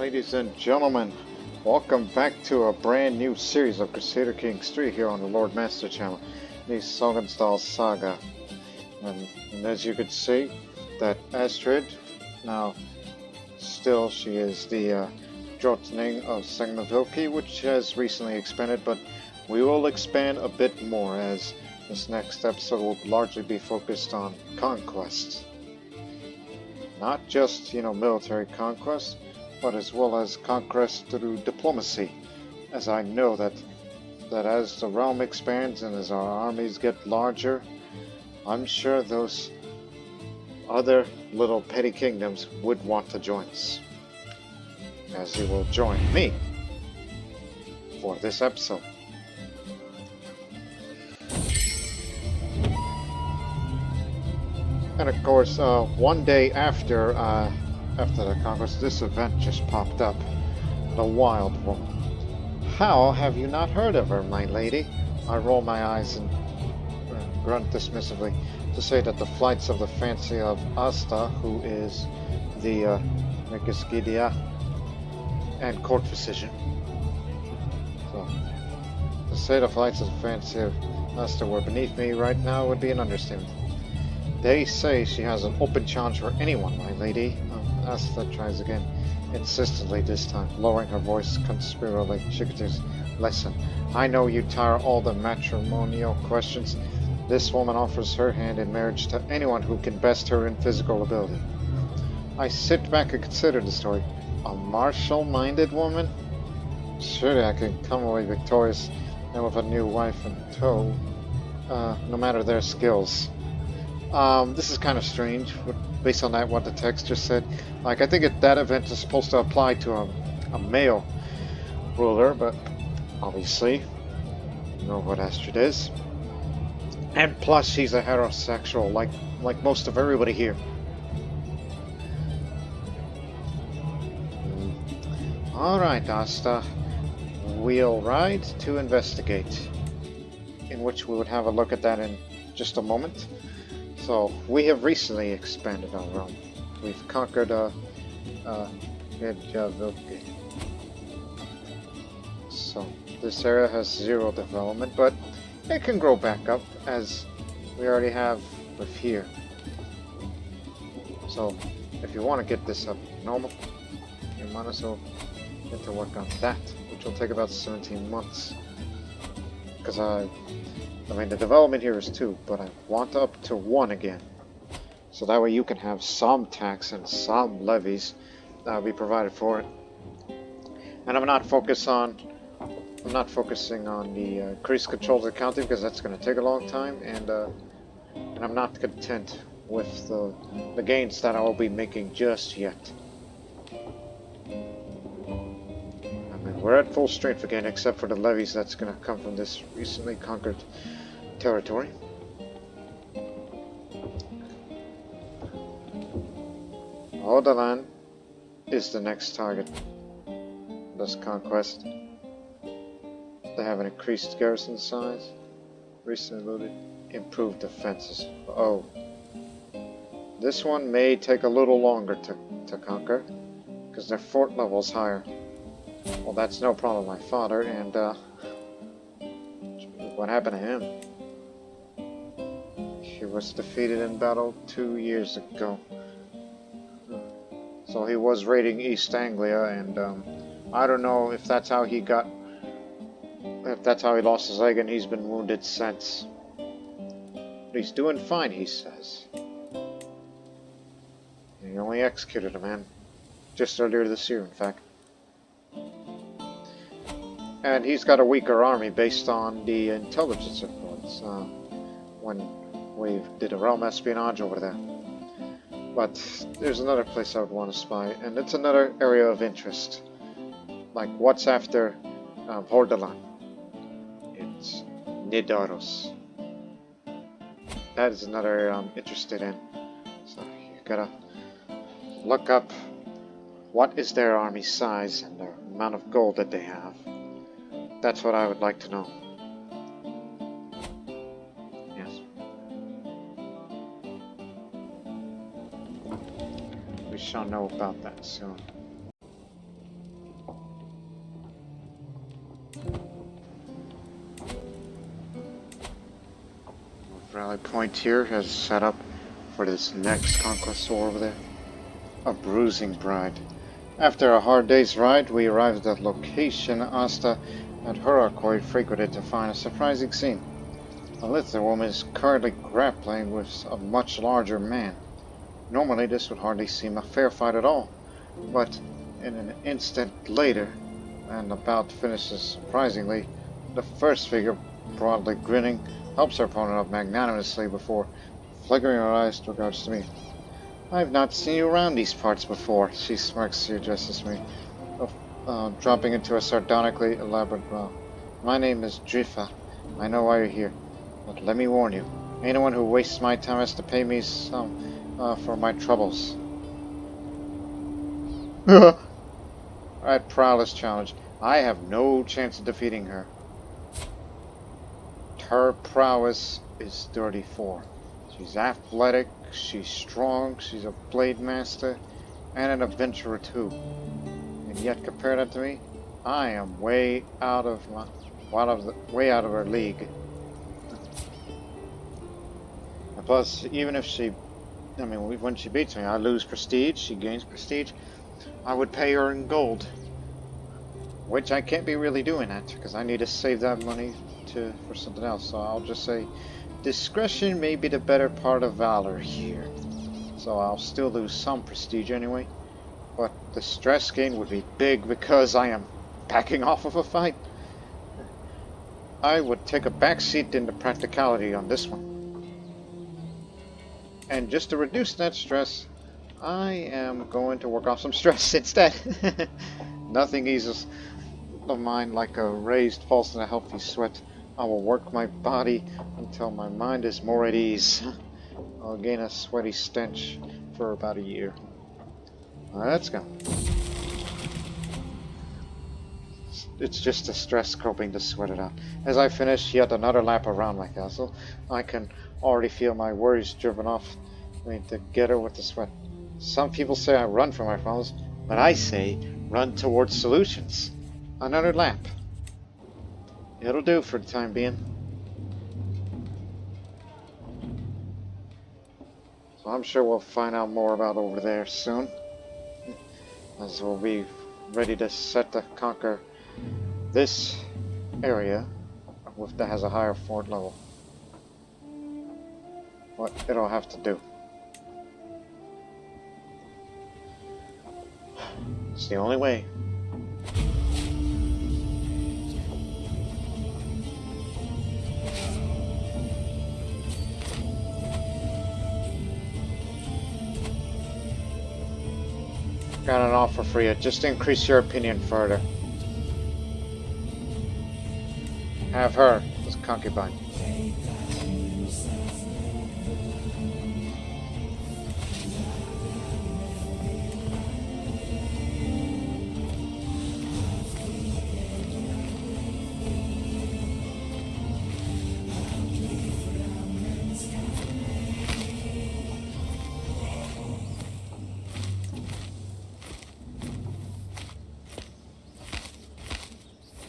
Ladies and gentlemen, welcome back to a brand new series of Crusader Kings 3 here on the Lord Master channel, the Sognsdal Saga. And as you can see, that Ástríðr, now still she is the Drottning of Sygnafylki, which has recently expanded, but we will expand a bit more as this next episode will largely be focused on conquests. Not just, military conquest, but as well as conquest through diplomacy, as I know that as the realm expands and as our armies get larger, I'm sure those other little petty kingdoms would want to join us, as you will join me for this episode. And of course, one day after the conquest, this event just popped up. The Wild Woman. How have you not heard of her, my lady? I roll my eyes and grunt dismissively to say that the flights of the fancy of Ástríðr, who is the Enrichment and court physician. So, to say the flights of the fancy of Ástríðr were beneath me right now would be an understatement. They say she has an open challenge for anyone, my lady. Ástríðr tries again, insistently this time, lowering her voice conspiratorially. She continues, listen, I know you tire all the matrimonial questions. This woman offers her hand in marriage to anyone who can best her in physical ability. I sit back and consider the story. A martial-minded woman? Surely I can come away victorious and with a new wife in tow, no matter their skills. This is kind of strange, based on what the text just said. Like, I think that event is supposed to apply to a male ruler, but obviously, you know what Ástríðr is. And plus, she's a heterosexual, like most of everybody here. Alright, Ástríðr. We'll ride to investigate, in which we would have a look at that in just a moment. So, we have recently expanded our realm. We've conquered Sygnafylki. So, this area has 0 development, but it can grow back up, as we already have with here. So, if you want to get this up normal, you might as well get to work on that, which will take about 17 months. Because I mean, the development here is 2, but I want up to 1 again. So that way you can have some tax and some levies that will be provided for it. And I'm not focusing on the increased control of the county, because that's going to take a long time, and I'm not content with the gains that I will be making just yet. We're at full strength again, except for the levies that's going to come from this recently conquered territory. Hordaland is the next target of this conquest. They have an increased garrison size, recently looted, improved defenses. Oh. This one may take a little longer to conquer, because their fort level is higher. Well, that's no problem with my father, and what happened to him? He was defeated in battle 2 years ago. So he was raiding East Anglia, and I don't know if that's how he lost his leg, and he's been wounded since. But he's doing fine, he says. He only executed a man just earlier this year, in fact. And he's got a weaker army based on the intelligence reports when we did a realm espionage over there. But there's another place I would want to spy, and it's another area of interest. Like, what's after Hordaland? It's Nidaros. That is another area I'm interested in. So you gotta look up what is their army size and the amount of gold that they have. That's what I would like to know. Yes. We shall know about that soon. rally point here has set up for this next conquest war over there. A bruising bride. After a hard day's ride, we arrived at the location Asta and Hurakoi frequented to find a surprising scene. A little woman is currently grappling with a much larger man. Normally this would hardly seem a fair fight at all, but in an instant later, and about finishes surprisingly, the first figure, broadly grinning, helps her opponent up magnanimously before flickering her eyes to regards to me. "I've not seen you around these parts before," she smirks as she addresses me, dropping into a sardonically elaborate growl. "My name is Drifa. I know why you're here, but let me warn you, anyone who wastes my time has to pay me some for my troubles." At prowess challenge, I have no chance of defeating her. Her prowess is 34. She's athletic, she's strong, she's a blade master, and an adventurer too. And yet, compare that to me, I am way out of her league. And plus, even if when she beats me, I lose prestige, she gains prestige. I would pay her in gold, which I can't be really doing that because I need to save that money for something else. So I'll just say, discretion may be the better part of valor here. So I'll still lose some prestige anyway, but the stress gain would be big because I am backing off of a fight. I would take a backseat into practicality on this one. And just to reduce that stress, I am going to work off some stress instead. Nothing eases the mind like a raised pulse and a healthy sweat. I will work my body until my mind is more at ease. I'll gain a sweaty stench for about a year. Let's go. It's just the stress coping to sweat it out. As I finish yet another lap around my castle, I can already feel my worries driven off together with the sweat. Some people say I run from my problems, but I say run towards solutions. Another lap. It'll do for the time being. So I'm sure we'll find out more about over there soon, as we'll be ready to set to conquer this area that has a higher fort level. What it'll have to do. It's the only way. Got an offer for you, just to increase your opinion further. Have her as concubine.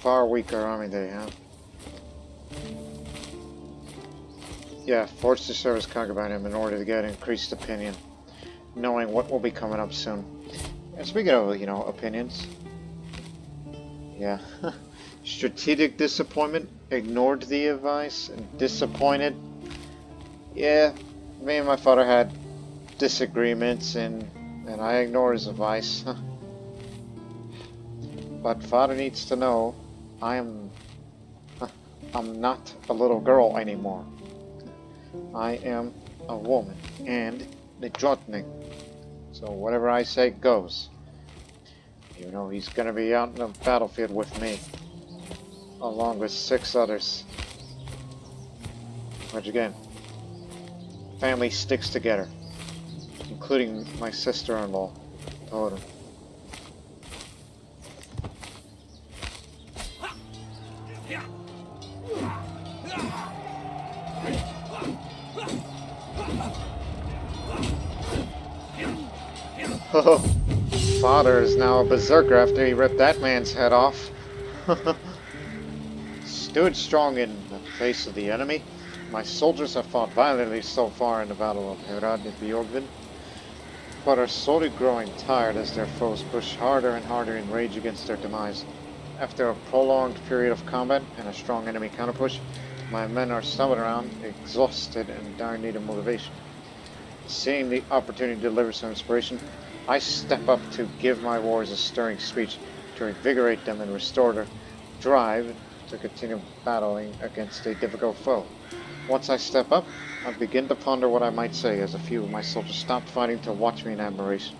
Far weaker army they have. Yeah, forced to serve as concubine in order to get increased opinion, knowing what will be coming up soon. And speaking of, opinions. Yeah. Strategic disappointment, ignored the advice, and disappointed. Yeah, me and my father had disagreements, and I ignored his advice. But father needs to know I'm not a little girl anymore. I am a woman and a drottning. So whatever I say goes. Even though he's gonna be out in the battlefield with me, along with 6 others. Which again, family sticks together, including my sister-in-law, Totem. Oh, father is now a berserker after he ripped that man's head off. Stood strong in the face of the enemy, My soldiers have fought violently so far in the Battle of Bjorgvin, but are slowly growing tired as their foes push harder and harder in rage against their demise. After a prolonged period of combat and a strong enemy counterpush, my men are stumbled around, exhausted and in dire need of motivation. Seeing the opportunity to deliver some inspiration, I step up to give my warriors a stirring speech to invigorate them and restore their drive to continue battling against a difficult foe. Once I step up, I begin to ponder what I might say as a few of my soldiers stop fighting to watch me in admiration.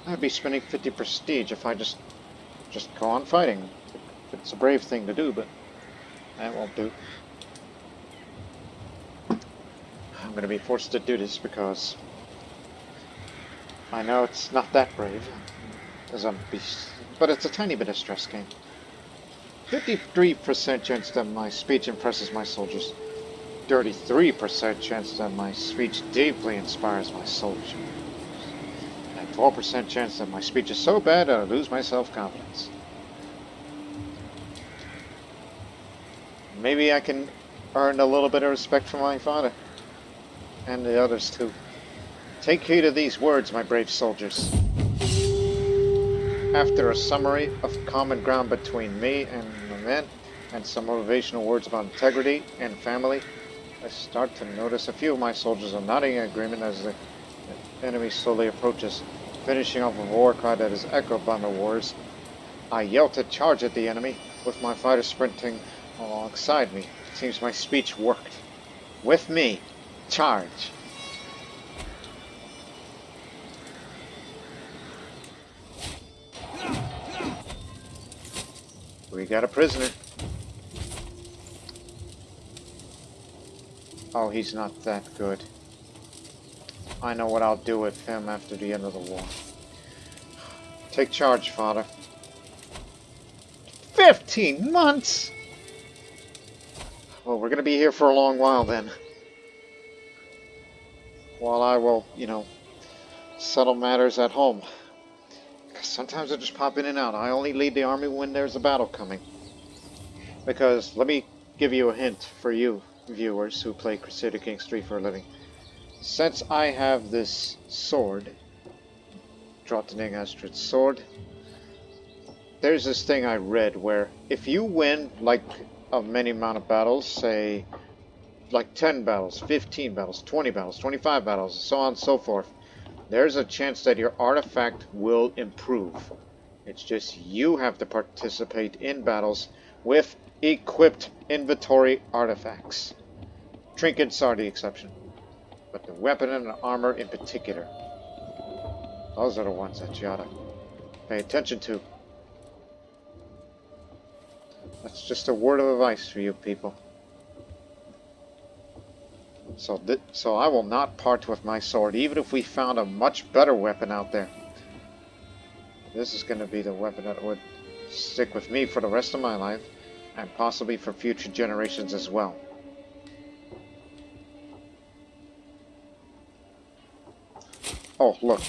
I'd be spending 50 prestige if I just go on fighting. It's a brave thing to do, but that won't do. I'm going to be forced to do this because I know it's not that brave, but it's a tiny bit of stress gain. 53% chance that my speech impresses my soldiers. 33% chance that my speech deeply inspires my soldiers. And 12% chance that my speech is so bad that I lose my self-confidence. Maybe I can earn a little bit of respect from my father. And the others too. Take heed of these words, my brave soldiers. After a summary of common ground between me and my men, and some motivational words about integrity and family, I start to notice a few of my soldiers are nodding in agreement as the enemy slowly approaches, finishing off a war cry that is echoed by my warriors. I yell to charge at the enemy, with my fighters sprinting alongside me. It seems my speech worked. With me, charge! We got a prisoner. Oh, he's not that good. I know what I'll do with him after the end of the war. Take charge, father. 15 months? Well, we're going to be here for a long while then. While I will, settle matters at home. Sometimes I just pop in and out. I only lead the army when there's a battle coming. Because, let me give you a hint for you viewers who play Crusader Kings 3 for a living. Since I have this sword, Ástríðr's sword, there's this thing I read where if you win like a many amount of battles, say like 10 battles, 15 battles, 20 battles, 25 battles, so on and so forth, there's a chance that your artifact will improve. It's just you have to participate in battles with equipped inventory artifacts. Trinkets are the exception, but the weapon and the armor in particular, those are the ones that you oughta pay attention to. That's just a word of advice for you people. So I will not part with my sword, even if we found a much better weapon out there. This is going to be the weapon that would stick with me for the rest of my life, and possibly for future generations as well. Oh, look.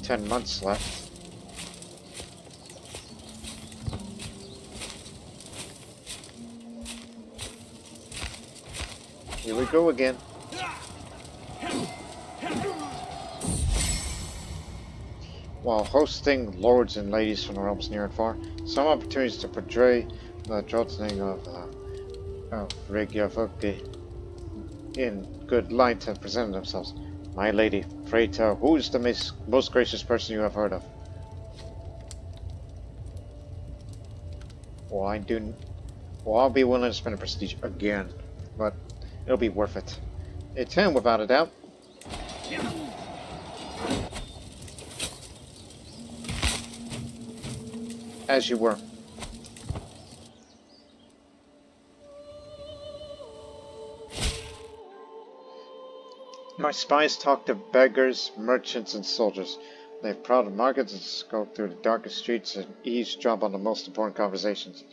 "10 months left." Here we go again. While hosting lords and ladies from the realms near and far, some opportunities to portray the drottning of Reykjavik in good light have presented themselves. My lady, pray tell, who is the most gracious person you have heard of? Well, I'll be willing to spend a prestige again, but it'll be worth it. It's him, without a doubt. As you were. My spies talk to beggars, merchants, and soldiers. They've prowled markets and skulked through the darkest streets and eavesdrop on the most important conversations.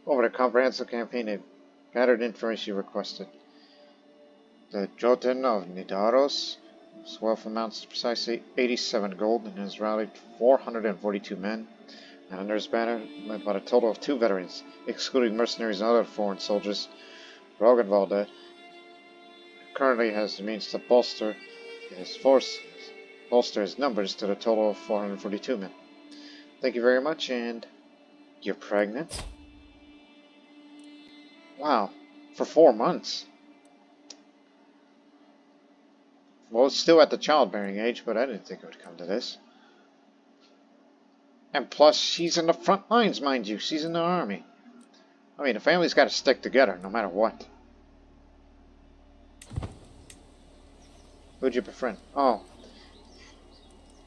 Over the comprehensive campaign, they've gathered information you requested. The Jotun of Nidaros, whose wealth amounts to precisely 87 gold and has rallied 442 men, And under his banner, led by a total of 2 veterans, excluding mercenaries and other foreign soldiers, Rögnvalde currently has the means to bolster his numbers to the total of 442 men. Thank you very much, and you're pregnant? Wow, for 4 months. Well, it's still at the childbearing age, but I didn't think it would come to this. And plus, she's in the front lines, mind you. She's in the army. I mean, the family's got to stick together, no matter what. Who'd you befriend? Oh.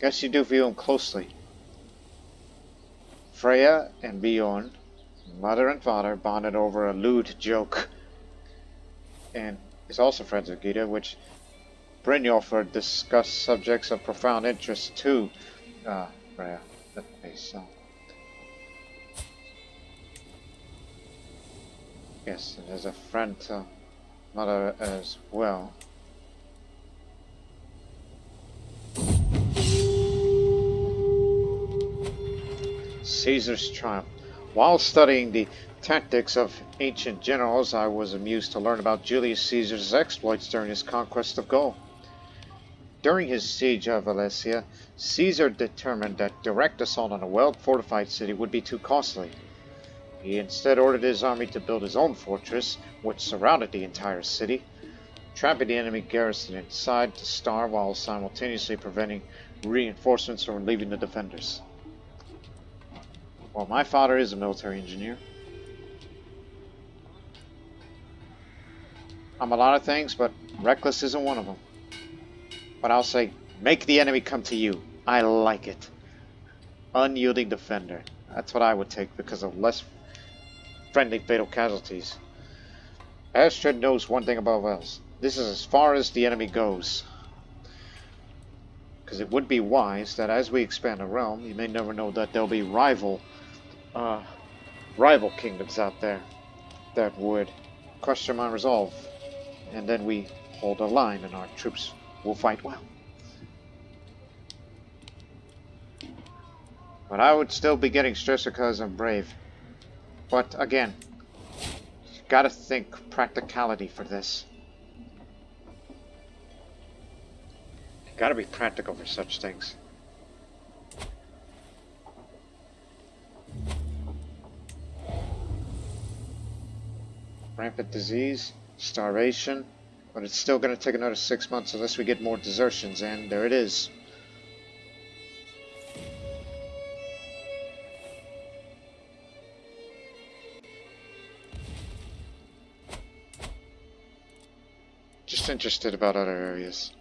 Guess you do view him closely. Freya and Bjorn, mother and father, bonded over a lewd joke. And is also friends with Gita, which Brynjolfur discussed subjects of profound interest to Freya. So. Yes, and there's a friend to mother as well. Caesar's triumph. While studying the tactics of ancient generals, I was amused to learn about Julius Caesar's exploits during his conquest of Gaul. During his siege of Alesia, Caesar determined that direct assault on a well-fortified city would be too costly. He instead ordered his army to build his own fortress, which surrounded the entire city, trapping the enemy garrison inside to starve while simultaneously preventing reinforcements from relieving the defenders. Well, my father is a military engineer. I'm a lot of things, but reckless isn't one of them. But I'll say, make the enemy come to you. I like it. Unyielding defender. That's what I would take because of less friendly fatal casualties. Ástríðr knows one thing above else. This is as far as the enemy goes. Because it would be wise that as we expand the realm, you may never know that there'll be rival kingdoms out there that would question my resolve. And then we hold a line and our troops will fight well. But I would still be getting stressed because I'm brave. But again, you gotta think practicality for this. You gotta be practical for such things. Rampant disease, starvation, but it's still going to take another 6 months unless we get more desertions, and there it is. Just interested about other areas.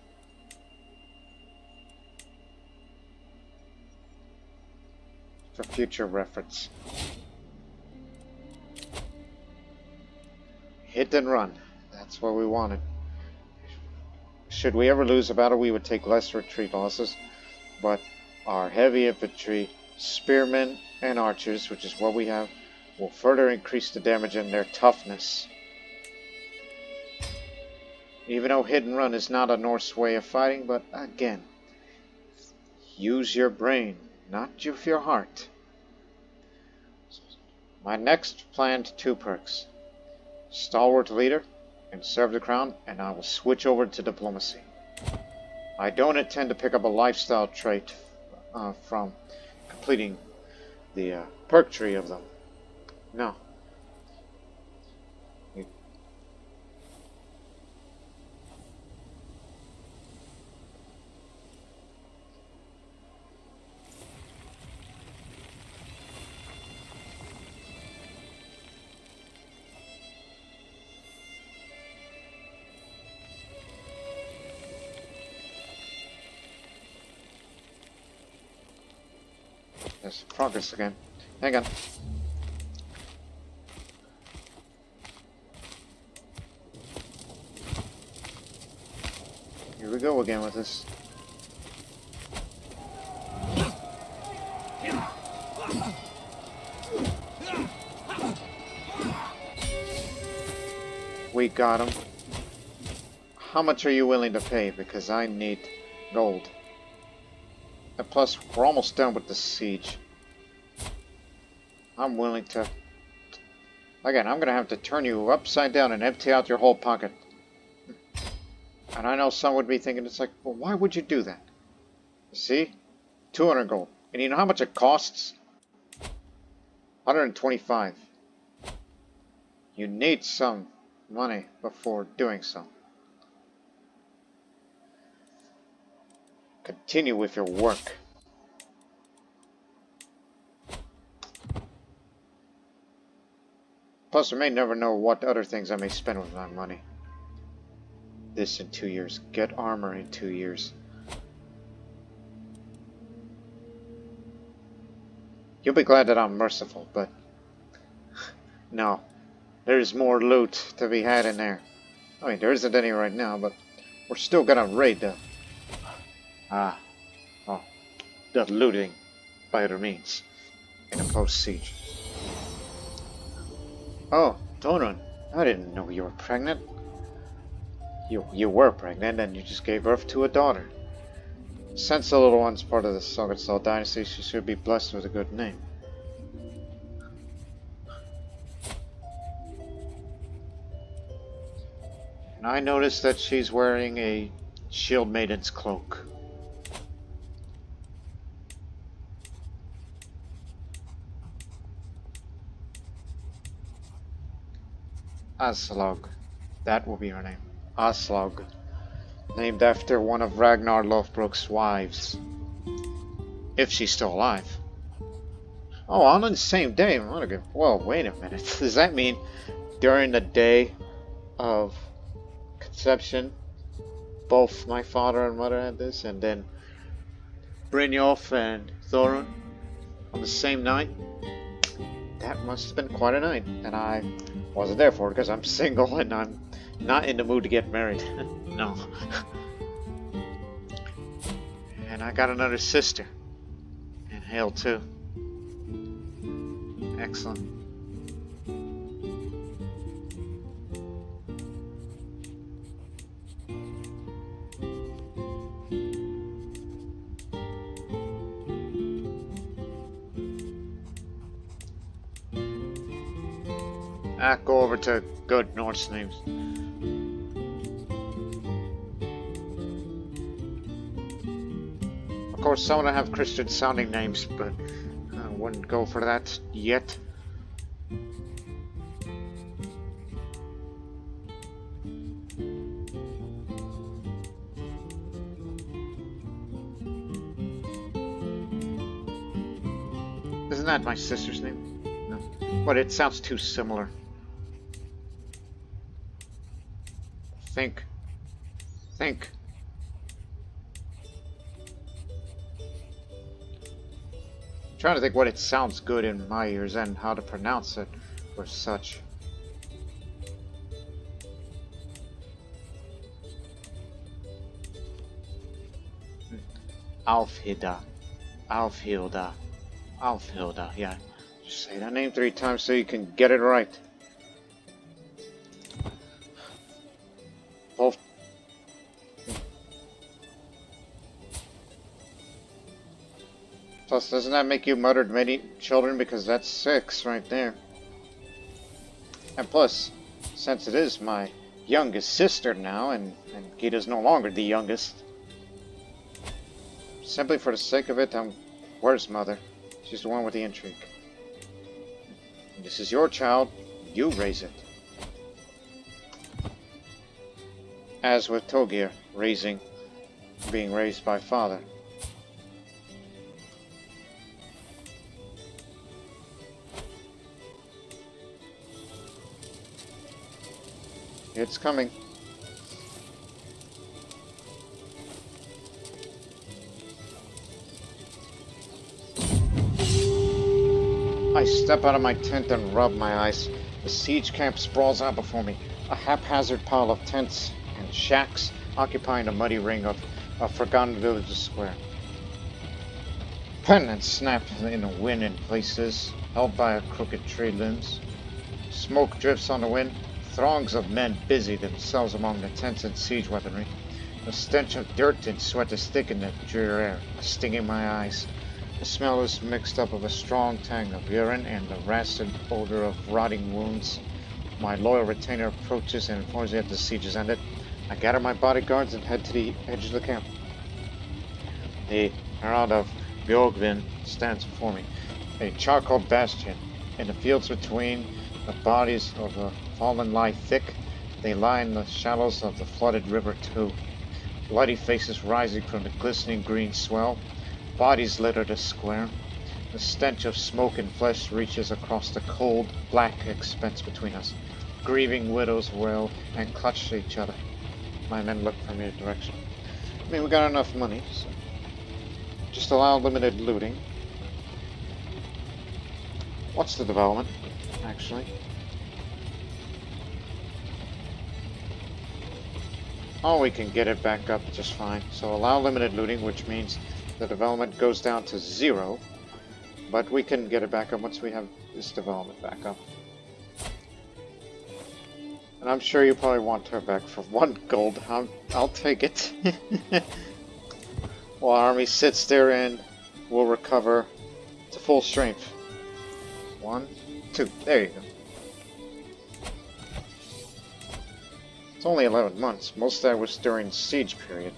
For future reference. Hit and run. That's what we wanted. Should we ever lose a battle, we would take less retreat losses, but our heavy infantry, spearmen, and archers, which is what we have, will further increase the damage and their toughness. Even though hit and run is not a Norse way of fighting, but again, use your brain, not with your heart. My next planned 2 perks. Stalwart leader and serve the crown, and I will switch over to diplomacy. I don't intend to pick up a lifestyle trait from completing the perk tree of them. No. There's progress again. Hang on. Here we go again with this. We got him. How much are you willing to pay? Because I need gold. And plus, we're almost done with the siege. I'm willing to... Again, I'm gonna have to turn you upside down and empty out your whole pocket. And I know some would be thinking, it's like, well, why would you do that? See? 200 gold. And you know how much it costs? 125. You need some money before doing so. Continue with your work. Plus, I may never know what other things I may spend with my money. This in 2 years. Get armor in 2 years. You'll be glad that I'm merciful, but... No. There's more loot to be had in there. I mean, there isn't any right now, but... We're still gonna raid the... the looting, by other means. In a post-siege. Oh, Torun. I didn't know you were pregnant. You were pregnant, and you just gave birth to a daughter. Since the little one's part of the Sognsdal dynasty, she should be blessed with a good name. And I noticed that she's wearing a shield maiden's cloak. Ástríðr. That will be her name. Ástríðr. Named after one of Ragnar Lothbrok's wives. If she's still alive. Oh, on the same day. Well, wait a minute. Does that mean during the day of conception, both my father and mother had this, and then Brynjolf and Thorun on the same night? That must have been quite a night, and I wasn't there for it because I'm single and I'm not in the mood to get married. No. And I got another sister. And Hale too. Excellent. Go over to good Norse names. Of course, some of them have Christian sounding names, but I wouldn't go for that yet. Isn't that my sister's name? No. But it sounds too similar. Think. I'm trying to think what it sounds good in my ears and how to pronounce it or such. Alfhilda, yeah. Just say that name 3 times so you can get it right. Both. Plus, doesn't that make you murdered many children? Because that's 6 right there. And plus, since it is my youngest sister now, and Gita's no longer the youngest, simply for the sake of it, where's Mother? She's the one with the intrigue. This is your child, you raise it. As with Togir, being raised by father. It's coming. I step out of my tent and rub my eyes. The siege camp sprawls out before me, a haphazard pile of tents and shacks occupying a muddy ring of a forgotten village square. Pennants snap in the wind in places, held by a crooked tree limbs. Smoke drifts on the wind. Throngs of men busy themselves among the tents and siege weaponry. The stench of dirt and sweat is thick in the drear air, stinging my eyes. The smell is mixed up with a strong tang of urine and the rancid odor of rotting wounds. My loyal retainer approaches and informs me that the siege is ended. I gather my bodyguards and head to the edge of the camp. The herald of Bjorgvin stands before me, a charcoal bastion. In the fields between, the bodies of the fallen lie thick. They lie in the shallows of the flooded river too. Bloody faces rising from the glistening green swell. Bodies litter the square. The stench of smoke and flesh reaches across the cold, black expanse between us. Grieving widows wail and clutch each other. My men look from your direction. I mean, we got enough money, so just allow limited looting. What's the development, actually? Oh, we can get it back up just fine. So allow limited looting, which means the development goes down to 0. But we can get it back up once we have this development back up. And I'm sure you probably want her back for 1 gold. I'll take it. While our army sits there and will recover to full strength. 1, 2. There you go. It's only 11 months. Most of that was during siege period.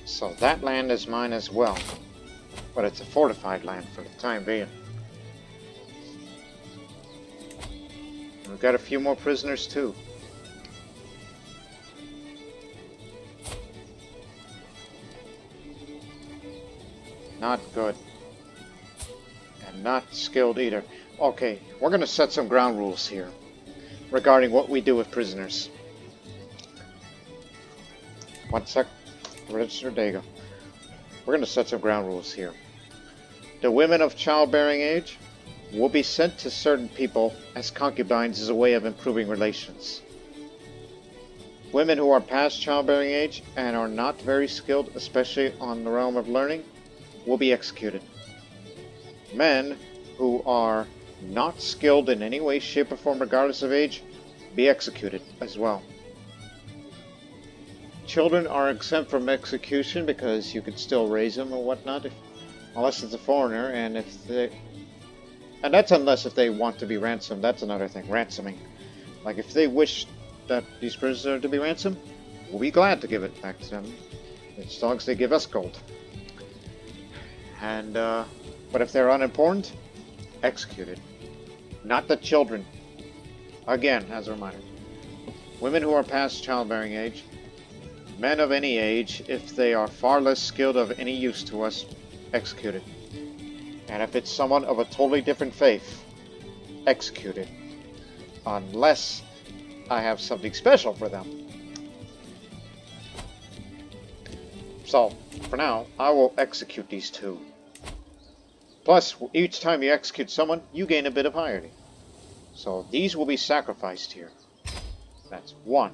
So that land is mine as well. But it's a fortified land for the time being. We've got a few more prisoners too. Not good. And not skilled either. Okay, we're going to set some ground rules here regarding what we do with prisoners. 1 sec. Register, there you go. We're going to set some ground rules here. The women of childbearing age will be sent to certain people as concubines as a way of improving relations. Women who are past childbearing age and are not very skilled, especially on the realm of learning, will be executed. Men who are not skilled in any way, shape, or form regardless of age, be executed as well. Children are exempt from execution because you can still raise them or whatnot, unless it's a foreigner, and that's unless if they want to be ransomed. That's another thing, ransoming. Like if they wish that these prisoners are to be ransomed, we'll be glad to give it back to them, as long as they give us gold. And but if they're unimportant, executed. Not the children. Again, as a reminder, women who are past childbearing age, men of any age, if they are far less skilled of any use to us, executed. And if it's someone of a totally different faith, executed. Unless I have something special for them. So, for now, I will execute these 2. Plus, each time you execute someone, you gain a bit of piety. So these will be sacrificed here. That's 1.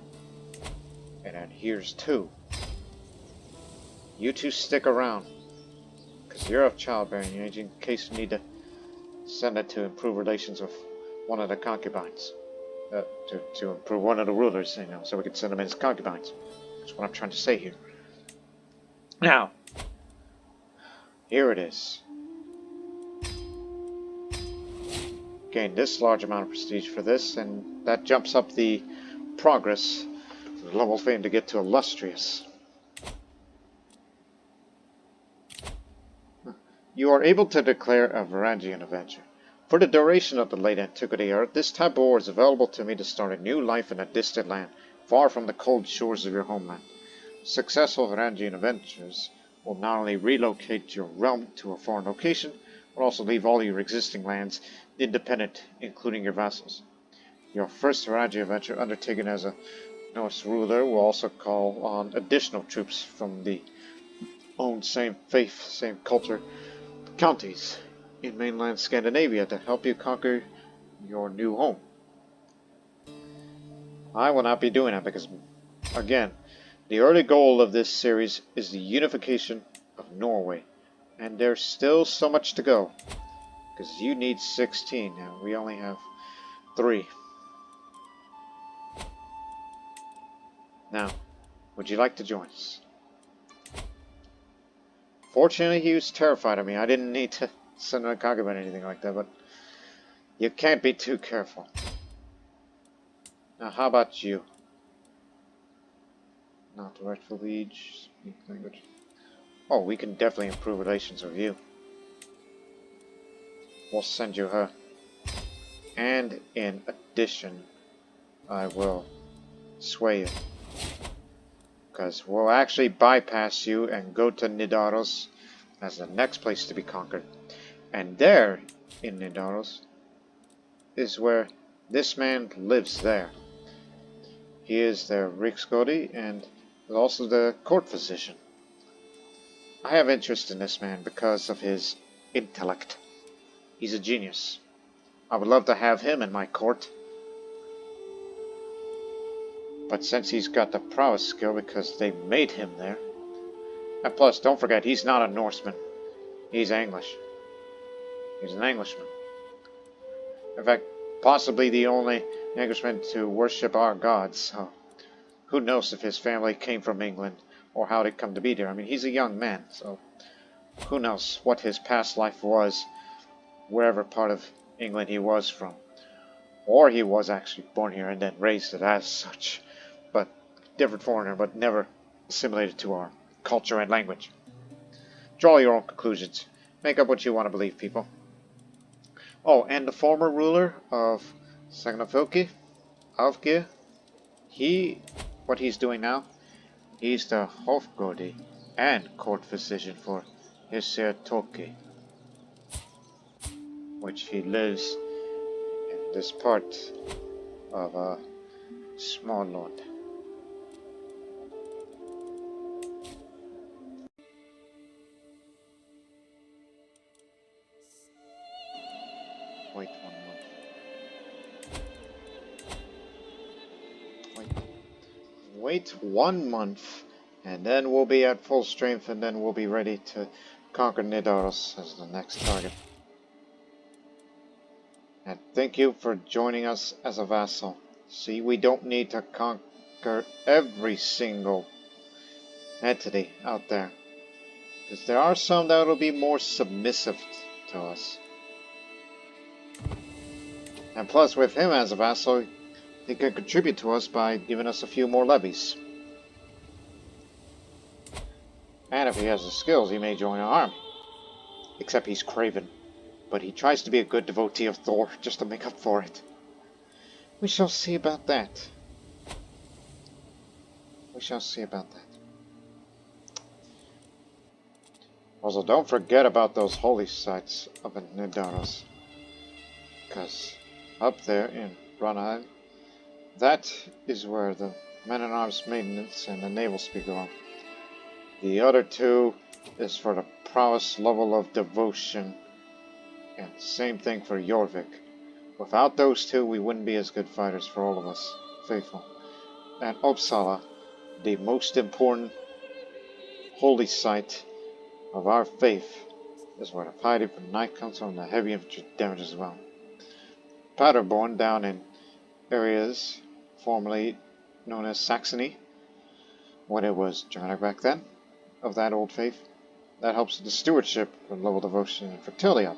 And then here's 2. You 2 stick around, because you're of childbearing age, in case you need to send it to improve relations with one of the concubines. To improve one of the rulers, so we can send them as concubines. That's what I'm trying to say here. Now, here it is. Gain this large amount of prestige for this, and that jumps up the progress level fame to get to illustrious. You are able to declare a Varangian adventure. For the duration of the late Antiquity era, this taboo is available to me to start a new life in a distant land, far from the cold shores of your homeland. Successful Varangian adventures will not only relocate your realm to a foreign location, but also leave all your existing lands independent, including your vassals. Your first Varangian adventure undertaken as a Norse ruler will also call on additional troops from the own same faith, same culture counties in mainland Scandinavia to help you conquer your new home. I will not be doing that because, again, the early goal of this series is the unification of Norway, and there's still so much to go, because you need 16 and we only have 3. Now, would you like to join us? Fortunately, he was terrified of me. I didn't need to send him a concubine or anything like that, but you can't be too careful. Now, how about you? Not the rightful liege, speak language. Oh, we can definitely improve relations with you. We'll send you her. And in addition, I will sway you. Because we'll actually bypass you and go to Nidaros as the next place to be conquered. And there, in Nidaros, is where this man lives there. He is the Riksgodi and also the court physician. I have interest in this man because of his intellect. He's a genius. I would love to have him in my court. But since he's got the prowess skill because they made him there. And plus, don't forget, he's not a Norseman. He's English. He's an Englishman. In fact, possibly the only Englishman to worship our gods. So who knows if his family came from England or how they come to be there. I mean, he's a young man, so who knows what his past life was, wherever part of England he was from. Or he was actually born here and then raised it as such. But different foreigner, but never assimilated to our culture and language. Draw your own conclusions. Make up what you want to believe, people. Oh, and the former ruler of Sygnafylki, Alfgeir, what he's doing now, he's the Hofgodi and court physician for Hysertoki, which he lives in this part of Småland. Wait 1 month. Wait 1 month, and then we'll be at full strength, and then we'll be ready to conquer Nidaros as the next target. And thank you for joining us as a vassal. See, we don't need to conquer every single entity out there, because there are some that will be more submissive to us. And plus, with him as a vassal, he can contribute to us by giving us a few more levies. And if he has the skills, he may join our army. Except he's craven. But he tries to be a good devotee of Thor, just to make up for it. We shall see about that. We shall see about that. Also, don't forget about those holy sites up in Nidaros. Because up there in Brunheim, that is where the men-at-arms maintenance and the naval speak on. The other two is for the prowess level of devotion, and same thing for Jorvik. Without those two, we wouldn't be as good fighters for all of us faithful. And Uppsala, the most important holy site of our faith, is where the fighting for the Knight Council and the heavy infantry damage as well. Paderborn down in areas formerly known as Saxony, when it was Germanic back then, of that old faith. That helps with the stewardship of level devotion and fertility up.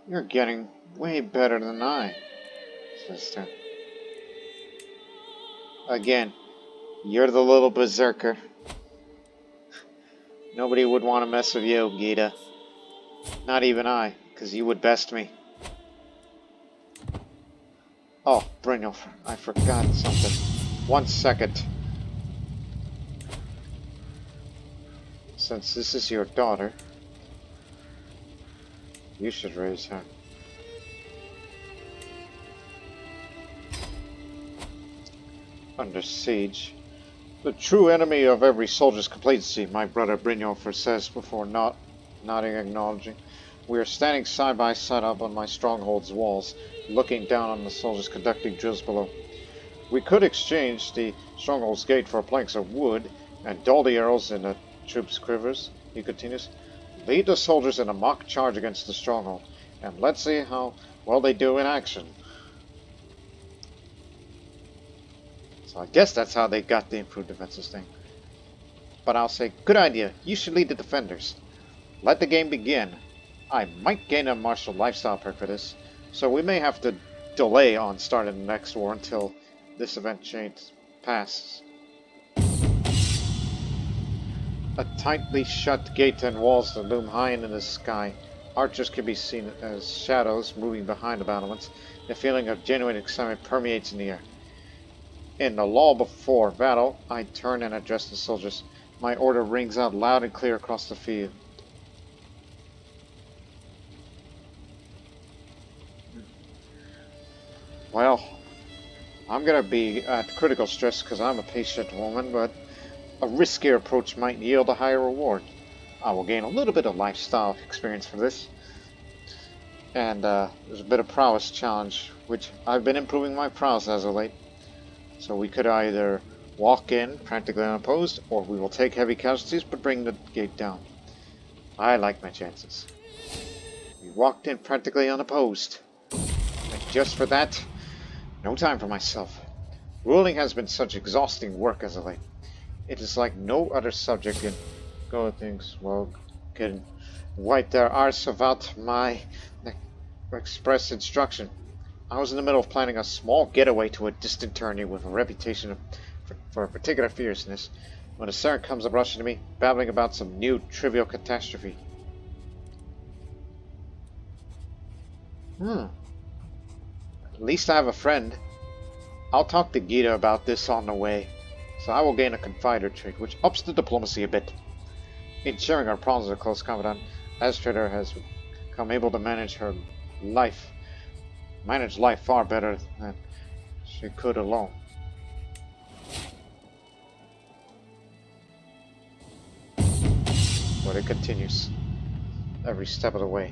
You're getting way better than I, sister. Again, you're the little berserker. Nobody would want to mess with you, Gita. Not even I, because you would best me. Oh, Brynjolf, I forgot something. 1 second. Since this is your daughter, you should raise her. Under siege. The true enemy of every soldier's complacency, my brother Brynjolf says before nodding acknowledging. We are standing side by side up on my stronghold's walls, looking down on the soldiers conducting drills below. We could exchange the stronghold's gate for planks of wood and dull the arrows in the troops' quivers, he continues. Lead the soldiers in a mock charge against the stronghold, and let's see how well they do in action. So I guess that's how they got the improved defenses thing. But I'll say, good idea. You should lead the defenders. Let the game begin. I might gain a martial lifestyle perk for this, so we may have to delay on starting the next war until this event change passes. A tightly shut gate and walls that loom high into the sky. Archers can be seen as shadows moving behind the battlements. The feeling of genuine excitement permeates in the air. In the lull before battle, I turn and address the soldiers. My order rings out loud and clear across the field. Well, I'm gonna be at critical stress because I'm a patient woman, but a riskier approach might yield a higher reward. I will gain a little bit of lifestyle experience for this. And there's a bit of prowess challenge, which I've been improving my prowess as of late. So we could either walk in practically unopposed, or we will take heavy casualties but bring the gate down. I like my chances. We walked in practically unopposed. And just for that, no time for myself. Ruling has been such exhausting work as of late. It is like no other subject in go things well can wipe their arse without my express instruction. I was in the middle of planning a small getaway to a distant tourney with a reputation for particular fierceness when a servant comes up rushing to me, babbling about some new trivial catastrophe. At least I have a friend. I'll talk to Gita about this on the way, so I will gain a confider trait, which ups the diplomacy a bit. In sharing our problems with a close confidant, Ástríðr has become able to manage life far better than she could alone. But it continues, every step of the way.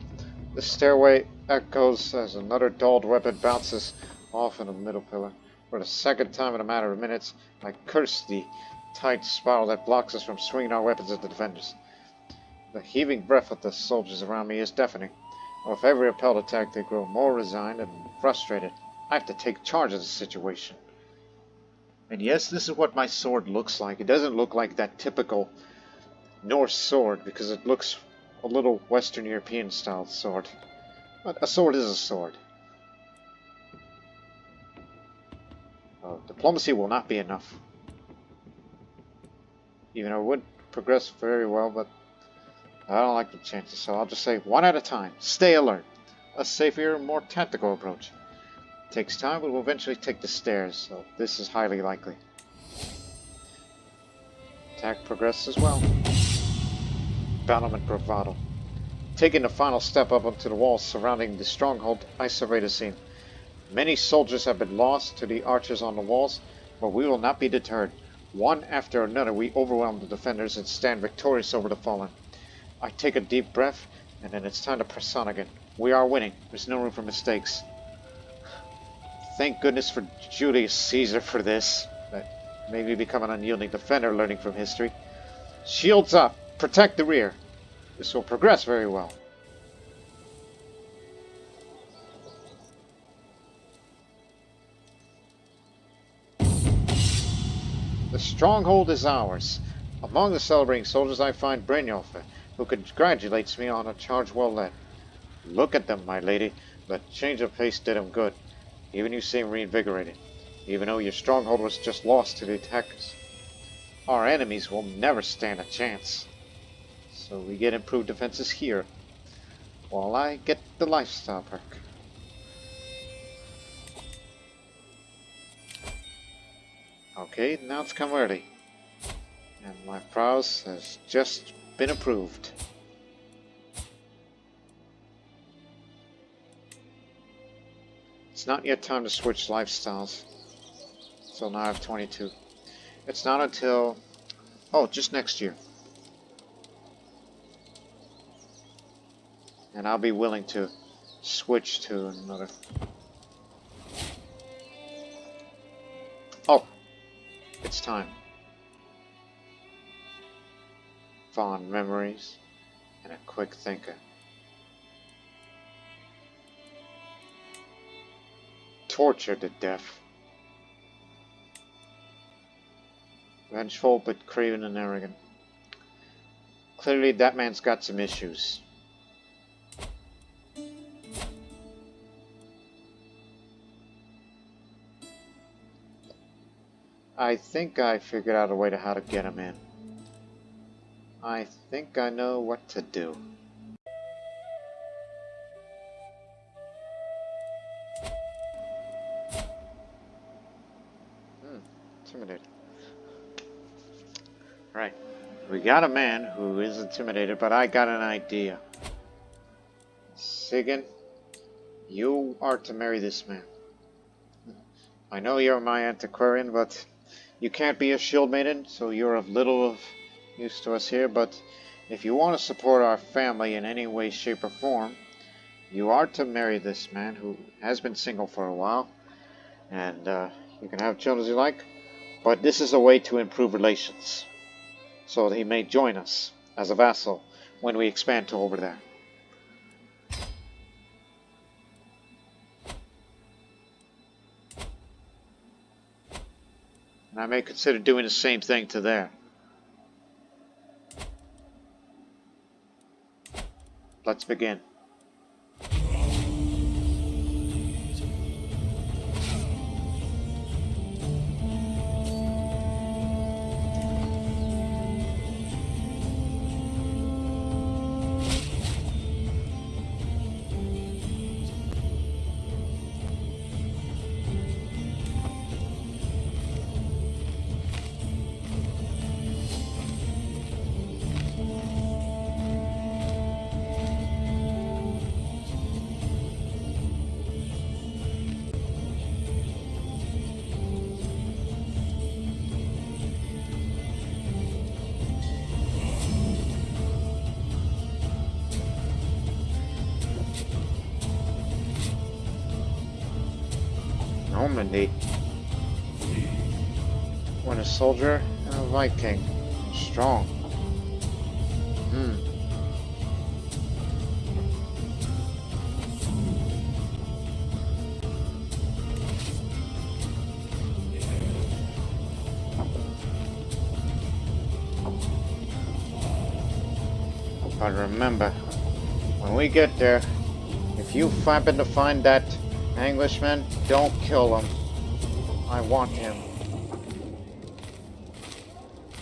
The stairway echoes as another dulled weapon bounces off in the middle pillar. For the second time in a matter of minutes, I curse the tight spiral that blocks us from swinging our weapons at the defenders. The heaving breath of the soldiers around me is deafening. With every repelled attack, they grow more resigned and frustrated. I have to take charge of the situation. And yes, this is what my sword looks like. It doesn't look like that typical Norse sword, because it looks a little Western European style sword. But a sword is a sword. Diplomacy will not be enough. Even though it would progress very well, but I don't like the chances, so I'll just say one at a time. Stay alert. A safer, more tactical approach. It takes time, but we'll eventually take the stairs, so this is highly likely. Attack progresses as well. Battlement bravado. Taking the final step up onto the walls surrounding the stronghold, I survey the scene. Many soldiers have been lost to the archers on the walls, but we will not be deterred. One after another, we overwhelm the defenders and stand victorious over the fallen. I take a deep breath, and then it's time to press on again. We are winning. There's no room for mistakes. Thank goodness for Julius Caesar for this. That made me become an unyielding defender, learning from history. Shields up. Protect the rear. This will progress very well. The stronghold is ours. Among the celebrating soldiers I find Brynjolf, who congratulates me on a charge well led. Look at them, my lady. The change of pace did him good. Even you seem reinvigorated, even though your stronghold was just lost to the attackers. Our enemies will never stand a chance. So we get improved defenses here, while I get the lifestyle perk. Okay, now it's come early. And my prowess has just been approved. It's not yet time to switch lifestyles. So now I have 22. It's not until... oh, just next year. And I'll be willing to switch to another... oh! It's time. Fond memories and a quick thinker. Tortured to death. Vengeful but craven and arrogant. Clearly that man's got some issues. I think I figured out a way to how to get him in. I think I know what to do. Intimidated. Right. We got a man who is intimidated, but I got an idea. Sigyn, you are to marry this man. I know you're my antiquarian, but you can't be a shield maiden, so you're of little use to us here, but if you want to support our family in any way, shape, or form, you are to marry this man who has been single for a while, and you can have children as you like, but this is a way to improve relations, so that he may join us as a vassal when we expand to over there. And I may consider doing the same thing to there. Let's begin. Normandy. When a soldier and a Viking. Strong. But remember, when we get there, if you happen to find that Englishman, don't kill him. I want him.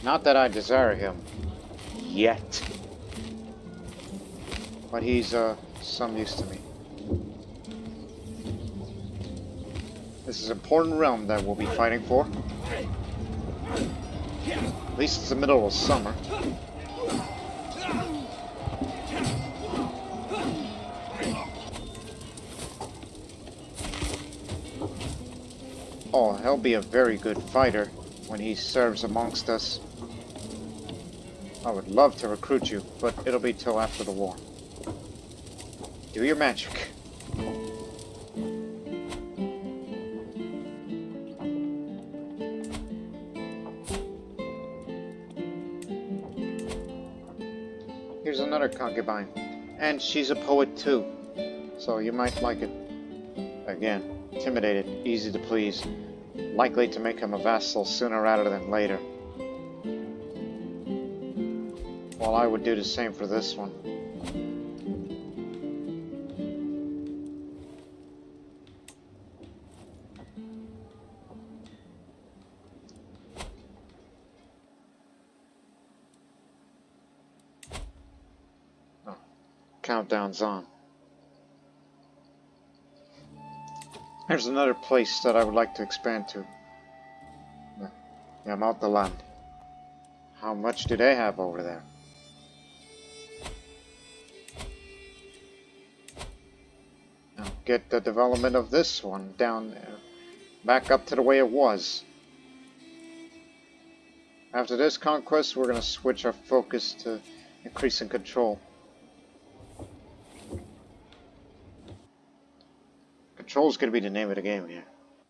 Not that I desire him. Yet. But he's, some use to me. This is an important realm that we'll be fighting for. At least it's the middle of summer. Oh, he'll be a very good fighter when he serves amongst us. I would love to recruit you, but it'll be till after the war. Do your magic. Here's another concubine. And she's a poet too. So you might like it. Again, intimidated, easy to please. Likely to make him a vassal sooner rather than later. Well, I would do the same for this one. Oh, countdown's on. There's another place that I would like to expand to. Yeah, Mount the Land. How much do they have over there? Now get the development of this one down there. Back up to the way it was. After this conquest, we're going to switch our focus to increasing control. Control is going to be the name of the game here.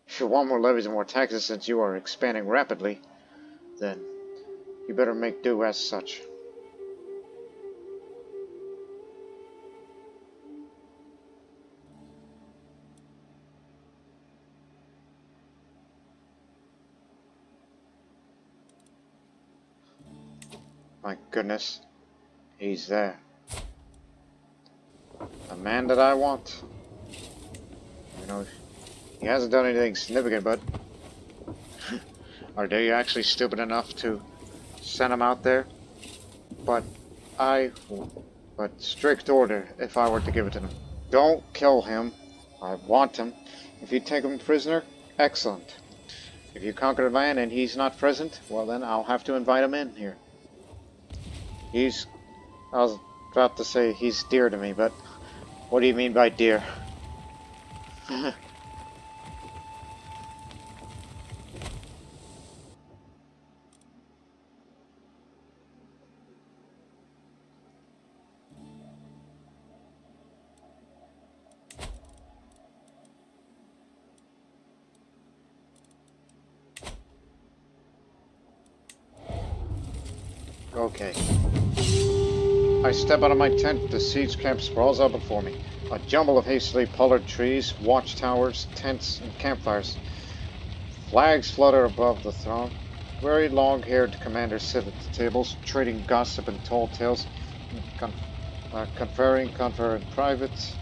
If you want more levies and more taxes since you are expanding rapidly, then you better make do as such. My goodness, he's there. The man that I want. You know, he hasn't done anything significant, but are they actually stupid enough to send him out there? But strict order if I were to give it to them. Don't kill him. I want him. If you take him prisoner, excellent. If you conquer the land and he's not present, well then I'll have to invite him in here. I was about to say he's dear to me, but what do you mean by dear? Okay. I step out of my tent, the siege camp sprawls out before me. A jumble of hastily pollard trees, watchtowers, tents, and campfires. Flags flutter above the throng. Very long-haired commanders sit at the tables, trading gossip and tall tales, conferring in private.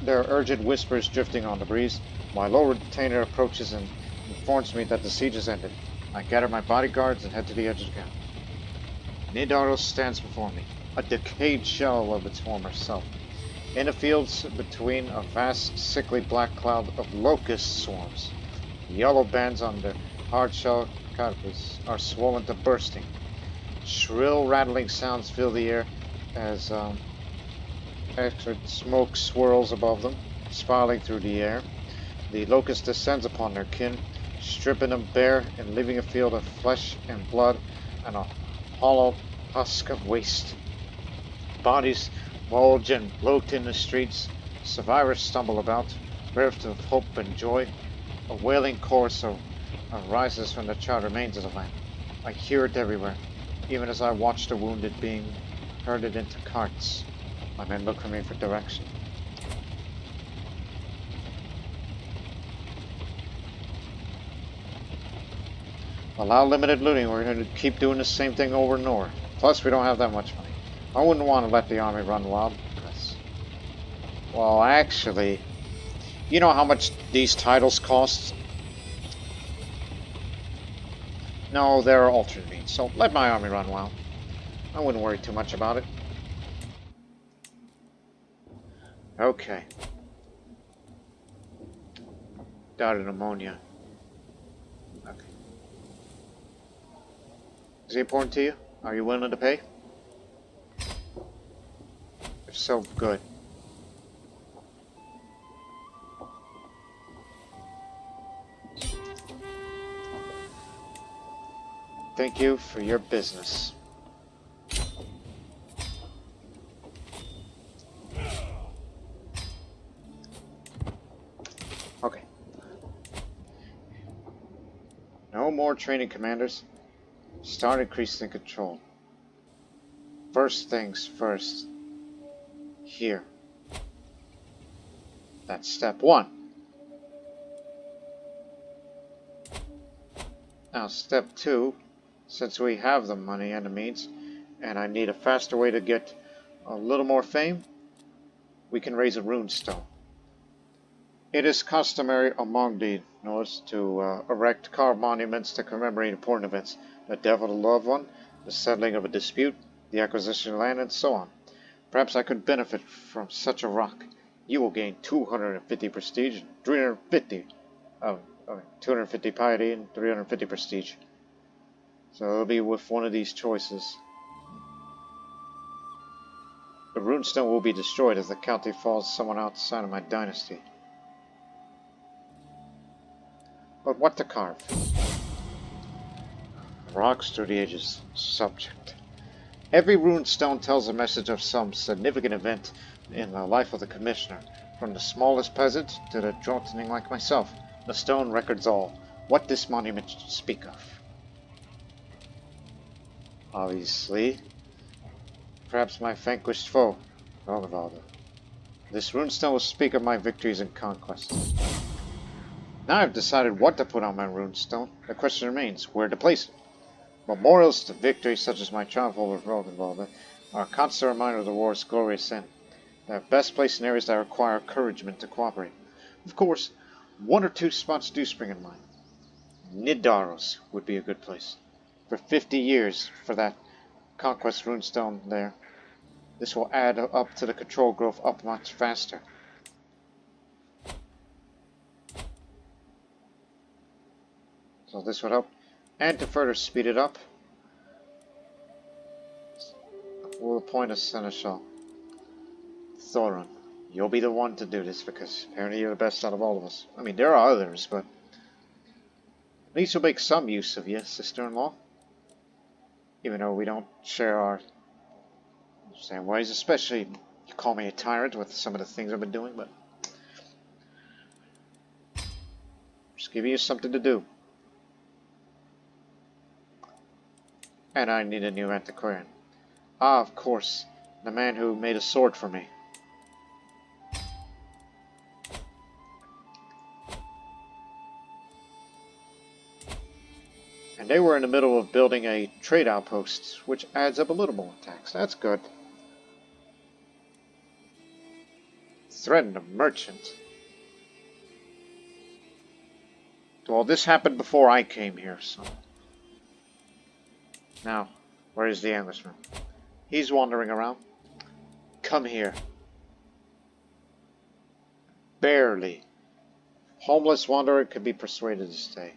There are urgent whispers drifting on the breeze. My low retainer approaches and informs me that the siege has ended. I gather my bodyguards and head to the edge of the camp. Nidaros stands before me, a decayed shell of its former self. In the fields between a vast, sickly black cloud of locust swarms. The yellow bands on their hard-shell carapace are swollen to bursting. Shrill, rattling sounds fill the air as extra smoke swirls above them, spiraling through the air. The locust descends upon their kin, stripping them bare and leaving a field of flesh and blood and a hollow husk of waste. Bodies bulge and bloat in the streets. Survivors stumble about, bereft of hope and joy. A wailing chorus arises from the charred remains of the land. I hear it everywhere, even as I watch the wounded being herded into carts. My men look for me for direction. Allow limited looting, we're going to keep doing the same thing over and over. Plus, we don't have that much money. I wouldn't want to let the army run wild, because... Well, actually... You know how much these titles cost? No, there are alternate means, so let my army run wild. I wouldn't worry too much about it. Okay. Died of pneumonia. Okay. Is he important to you? Are you willing to pay? If so, good. Thank you for your business. Okay. No more training, commanders. Start increasing control. First things first. Here. That's step one. Now step two, since we have the money and the means, and I need a faster way to get a little more fame, we can raise a rune stone. It is customary among the Norse to erect carved monuments to commemorate important events, the death of a loved one, the settling of a dispute, the acquisition of land, and so on. Perhaps I could benefit from such a rock. You will gain 250 prestige, 250 piety, and 350 prestige. So it'll be with one of these choices. The runestone will be destroyed as the county falls to someone outside of my dynasty. But what to carve? Rocks through the ages. Subject. Every runestone tells a message of some significant event in the life of the commissioner, from the smallest peasant to the drottning like myself. The stone records all. What this monument should speak of. Obviously, perhaps my vanquished foe, Rogvaldo. This runestone will speak of my victories and conquests. Now I've decided what to put on my runestone. The question remains, where to place it. Memorials to victory, such as my triumph over Rogenwald, are a constant reminder of the war's glorious end. They are best placed in areas that require encouragement to cooperate. Of course, one or two spots do spring in mind. Nidaros would be a good place. For 50 years for that conquest runestone there. This will add up to the control growth up much faster. So this would help. And to further speed it up, we'll appoint a seneschal. Thorun, you'll be the one to do this because apparently you're the best out of all of us. I mean, there are others, but at least you'll make some use of you, sister-in-law. Even though we don't share our same ways, especially you call me a tyrant with some of the things I've been doing, but just giving you something to do. And I need a new antiquarian. Ah, of course, the man who made a sword for me. And they were in the middle of building a trade outpost, which adds up a little more tax. That's good. Threaten a merchant. Well, this happened before I came here, so... Now, where is the Englishman? He's wandering around. Come here. Barely. Homeless wanderer could be persuaded to stay.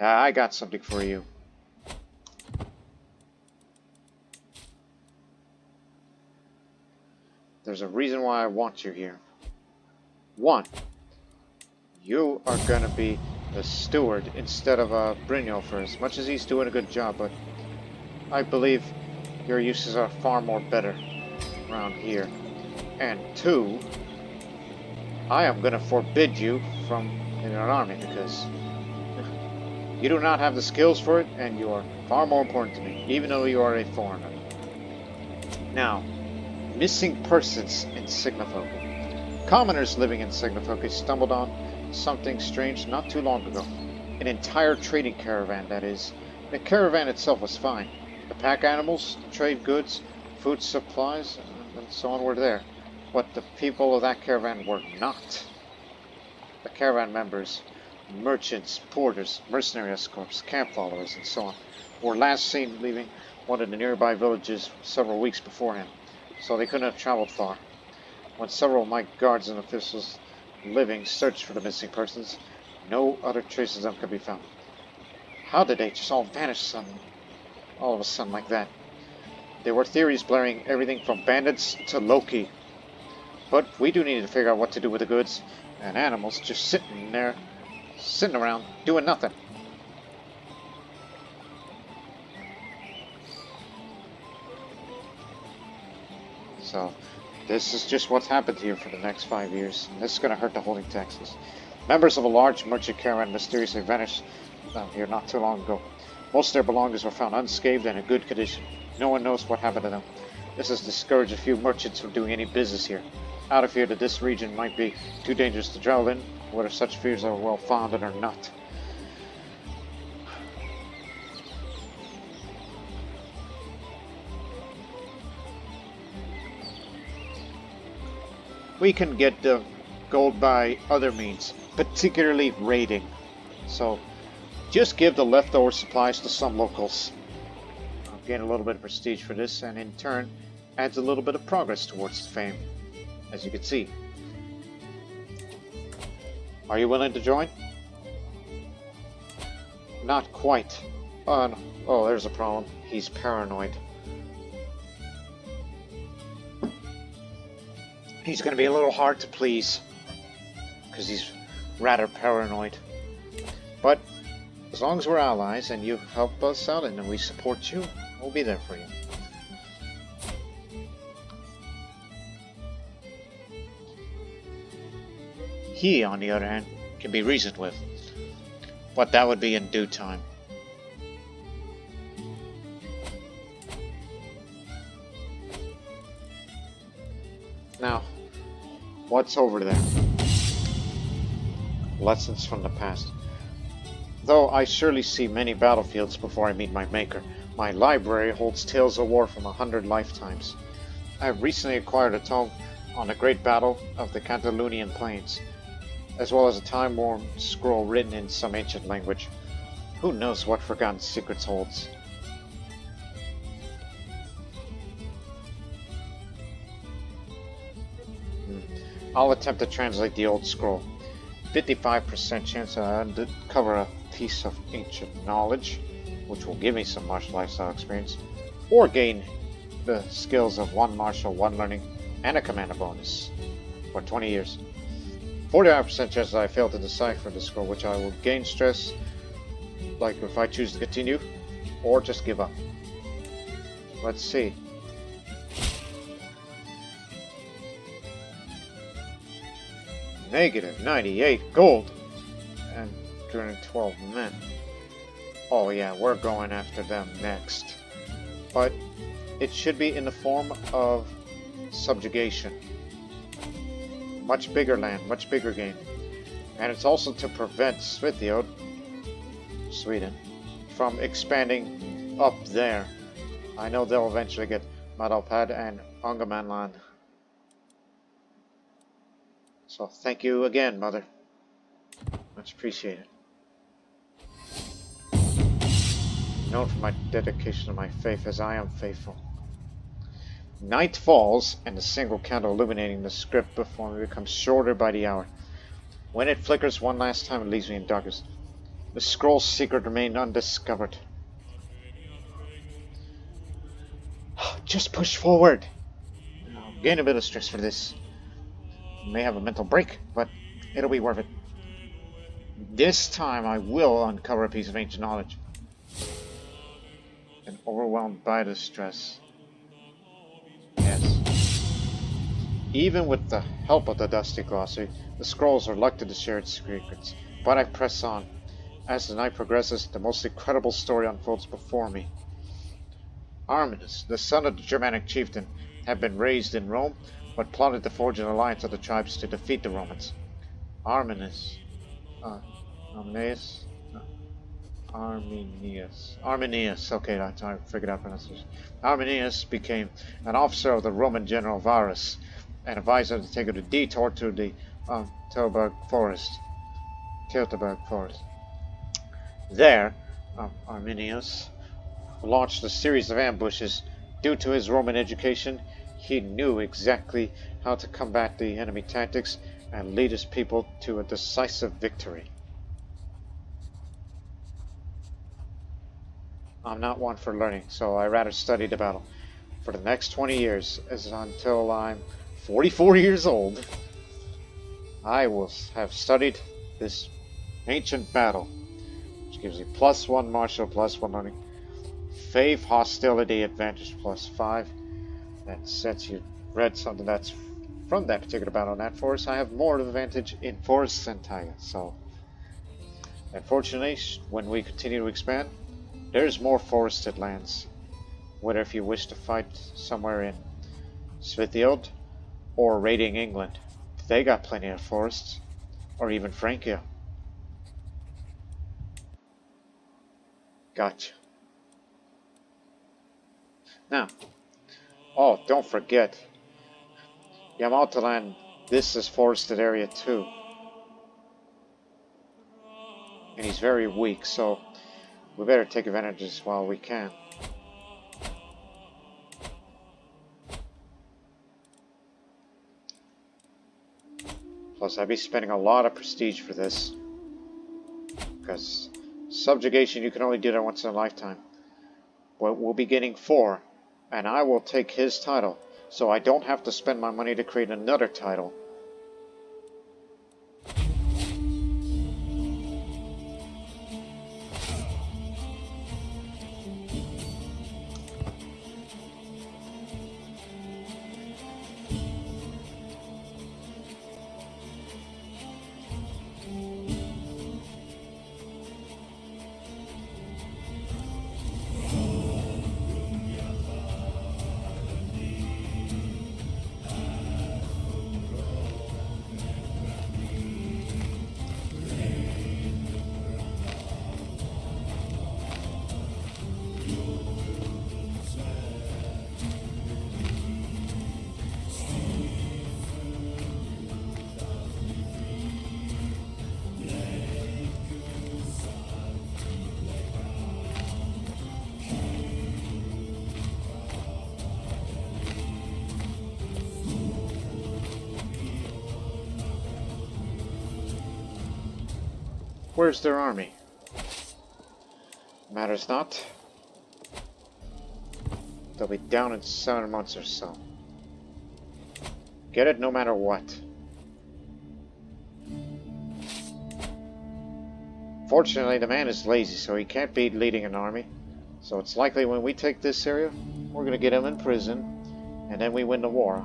I got something for you. There's a reason why I want you here. One, you are going to be the steward instead of Brynjolfur, as much as he's doing a good job, but I believe your uses are far more better around here. And two, I am going to forbid you from in an army because you do not have the skills for it, and you are far more important to me, even though you are a foreigner. Now, missing persons in Sygnafylki. Commoners living in Sygnafylki stumbled on something strange not too long ago. An entire trading caravan, that is. The caravan itself was fine. The pack animals, trade goods, food supplies, and so on were there. But the people of that caravan were not. The caravan members, merchants, porters, mercenary escorts, camp followers, and so on, were last seen leaving one of the nearby villages several weeks beforehand, so they couldn't have traveled far. When several of my guards and officials living searched for the missing persons, no other traces of them could be found. How did they just all vanish all of a sudden like that? There were theories blaring everything from bandits to Loki. But we do need to figure out what to do with the goods and animals just sitting around doing nothing. So, this is just what's happened here for the next 5 years, and this is going to hurt the holding taxes. Members of a large merchant caravan mysteriously vanished down here not too long ago. Most of their belongings were found unscathed and in good condition. No one knows what happened to them. This has discouraged a few merchants from doing any business here. Out of fear that this region might be too dangerous to travel in, whether such fears are well founded or not. We can get gold by other means, particularly raiding. So, just give the leftover supplies to some locals. I'll gain a little bit of prestige for this, and in turn, adds a little bit of progress towards fame, as you can see. Are you willing to join? Not quite. No. Oh, there's a problem. He's paranoid. He's going to be a little hard to please, because he's rather paranoid. But as long as we're allies and you help us out and we support you, we'll be there for you. He, on the other hand, can be reasoned with, but that would be in due time. Now, what's over there? Lessons from the past. Though I surely see many battlefields before I meet my maker, my library holds tales of war from 100 lifetimes. I have recently acquired a tome on the Great Battle of the Catalonian Plains, as well as a time-worn scroll written in some ancient language. Who knows what forgotten secrets holds? I'll attempt to translate the old scroll. 55% chance that I uncover a piece of ancient knowledge, which will give me some martial lifestyle experience, or gain the skills of 1 martial, 1 learning, and a commander bonus for 20 years. 45% chance that I fail to decipher the scroll, which I will gain stress, like if I choose to continue, or just give up. Let's see. Negative 98 gold and 212 men. Oh yeah, we're going after them next. But it should be in the form of subjugation. Much bigger land, much bigger game. And it's also to prevent Svithiod, Sweden, from expanding up there. I know they'll eventually get Madalpad and Ångermanland. So thank you again, Mother. Much appreciated. Known for my dedication to my faith, as I am faithful. Night falls, and the single candle illuminating the script before me becomes shorter by the hour. When it flickers one last time, it leaves me in darkness. The scroll's secret remained undiscovered. Just push forward. I'll gain a bit of stress for this. May have a mental break, but it'll be worth it. This time I will uncover a piece of ancient knowledge. And overwhelmed by the stress. Yes. Even with the help of the dusty glossary, the scrolls are reluctant to share its secrets. But I press on. As the night progresses, the most incredible story unfolds before me. Arminus, the son of the Germanic chieftain, had been raised in Rome, but plotted to forge an alliance of the tribes to defeat the Romans. Arminius, okay, that's how I figured out pronunciation. Arminius became an officer of the Roman general Varus, and advised him to take a detour to the Teutoburg forest. There, Arminius launched a series of ambushes. Due to his Roman education, he knew exactly how to combat the enemy tactics and lead his people to a decisive victory. I'm not one for learning, so I rather study the battle. For the next 20 years, as until I'm 44 years old, I will have studied this ancient battle, which gives you +1 martial, +1 learning, faith, hostility, advantage +5. And since you read something that's from that particular battle in that forest, I have more advantage in forests and taiga. So, unfortunately, when we continue to expand, there's more forested lands. Whether if you wish to fight somewhere in Svithiod or raiding England, they got plenty of forests, or even Francia. Gotcha. Now, oh, don't forget, Yamautoland, this is forested area too. And he's very weak, so we better take advantage of this while we can. Plus, I'd be spending a lot of prestige for this. Because subjugation, you can only do that once in a lifetime. But we'll be getting 4. And I will take his title, so I don't have to spend my money to create another title. Where's their army? Matters not. They'll be down in 7 months or so. Get it no matter what. Fortunately, the man is lazy, so he can't be leading an army. So it's likely when we take this area, we're going to get him in prison, and then we win the war.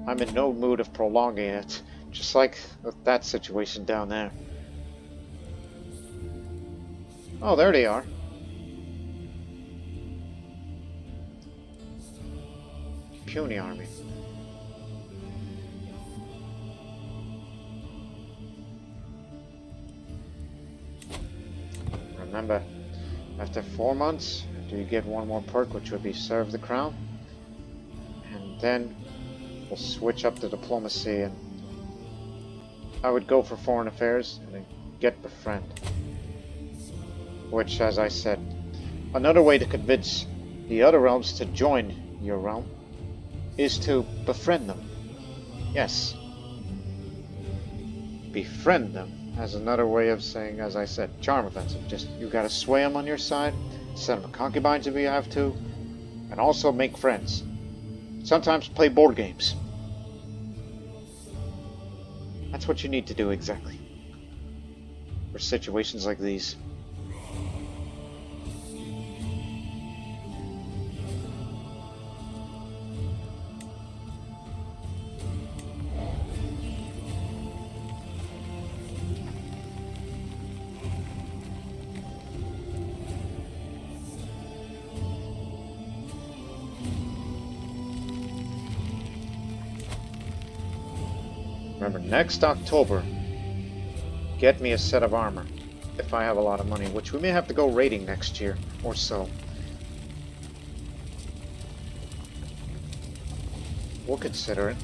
I'm in no mood of prolonging it, just like that situation down there. Oh, there they are. Puny army. Remember, after 4 months, do you get one more perk, which would be Serve the Crown? And then we'll switch up to diplomacy, and I would go for foreign affairs and then get Befriend. Which, as I said, another way to convince the other realms to join your realm is to befriend them. Yes. Befriend them. As another way of saying, as I said, charm offensive. Just, you gotta sway them on your side, send them concubines if you have to, and also make friends. Sometimes play board games. That's what you need to do exactly for situations like these. Remember, next October, get me a set of armor, if I have a lot of money, which we may have to go raiding next year, or so. We'll consider it.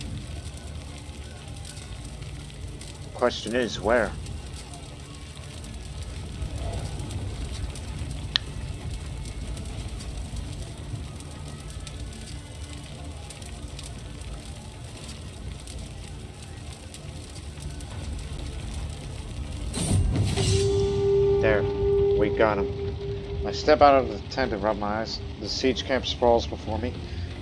The question is, where? There, we got him. I step out of the tent and rub my eyes. The siege camp sprawls before me.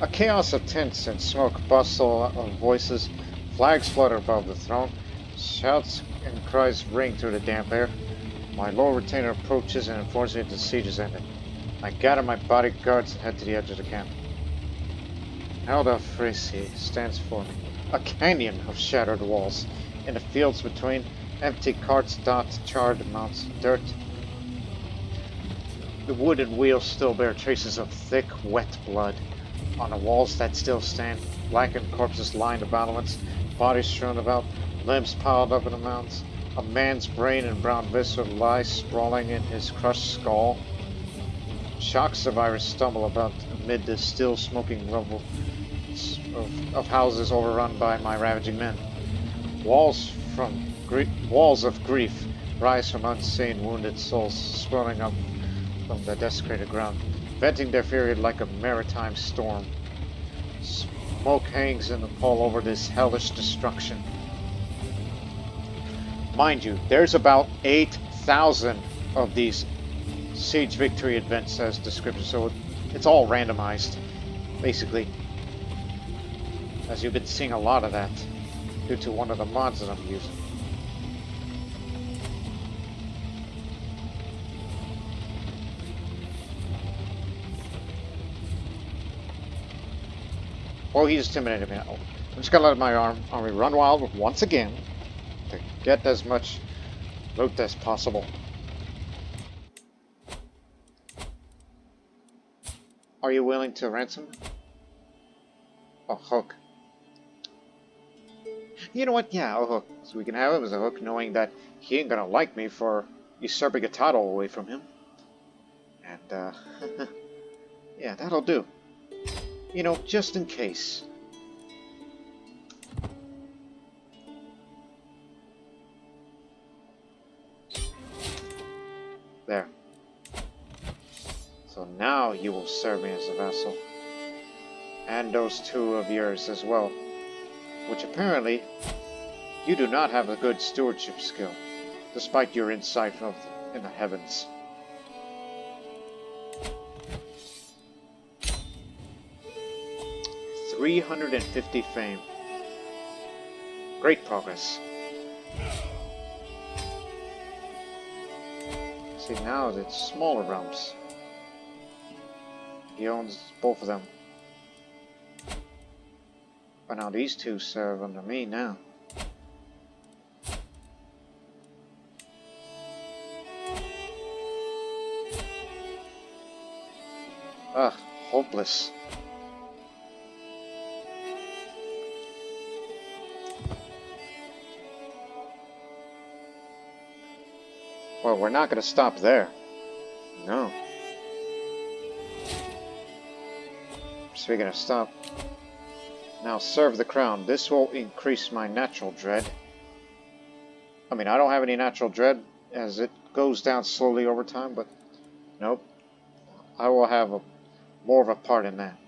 A chaos of tents and smoke, bustle of voices, flags flutter above the throne, shouts and cries ring through the damp air. My Lord Retainer approaches and informs me that the siege is ended. I gather my bodyguards and head to the edge of the camp. Helda Frisi stands before me. A canyon of shattered walls. In the fields between, empty carts dot charred mounds of dirt. The wooden wheels still bear traces of thick, wet blood. On the walls that still stand, blackened corpses line the battlements, bodies strewn about, limbs piled up in the mounds. A man's brain and brown viscera lie sprawling in his crushed skull. Shock survivors stumble about amid the still smoking rubble of houses overrun by my ravaging men. Walls of grief rise from unseen wounded souls swelling up from the desecrated ground, venting their fury like a maritime storm. Smoke hangs in the pall over this hellish destruction. Mind you, there's about 8,000 of these siege victory events as description, so it's all randomized, basically. As you've been seeing a lot of that due to one of the mods that I'm using. Well, he's intimidated me. I'm just gonna let my army run wild once again to get as much loot as possible. Are you willing to ransom? A hook. You know what? Yeah, a hook. So we can have him as a hook, knowing that he ain't gonna like me for usurping a title away from him. And, yeah, that'll do. You know, just in case. There. So now you will serve me as a vassal. And those two of yours as well. Which apparently, you do not have a good stewardship skill, despite your insight of in the heavens. $350 fame. Great progress. See, now it's smaller realms. He owns both of them. But now these two serve under me now. Ugh, hopeless. Well, we're not going to stop there. No. Speaking of stop, now serve the crown. This will increase my natural dread. I mean, I don't have any natural dread as it goes down slowly over time, but nope. I will have more of a part in that.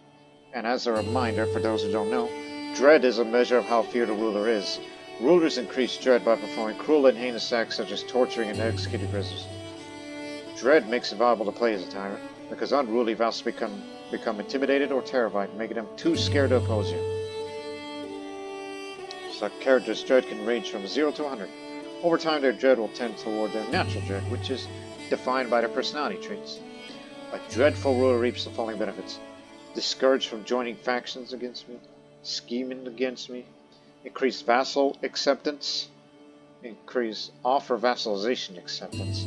And as a reminder, for those who don't know, dread is a measure of how feared a ruler is. Rulers increase dread by performing cruel and heinous acts such as torturing and executing prisoners. Dread makes it viable to play as a tyrant, because unruly vassals become intimidated or terrified, making them too scared to oppose you. So characters' dread can range from 0 to 100. Over time, their dread will tend toward their natural dread, which is defined by their personality traits. A dreadful ruler reaps the following benefits: discouraged from joining factions against me, scheming against me, increased vassal acceptance, increased offer vassalization acceptance,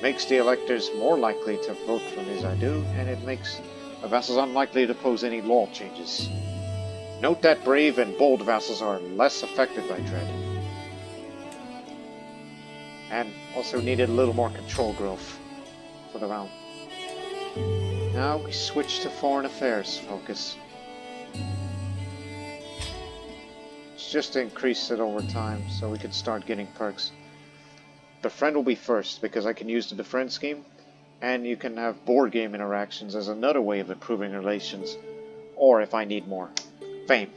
makes the electors more likely to vote for me as I do, and it makes the vassals unlikely to oppose any law changes. Note that brave and bold vassals are less affected by dread. And also needed a little more control growth for the realm. Now we switch to foreign affairs focus. It's just to increase it over time so we can start getting perks. Befriend will be first because I can use the befriend scheme, and you can have board game interactions as another way of improving relations, or if I need more, fame.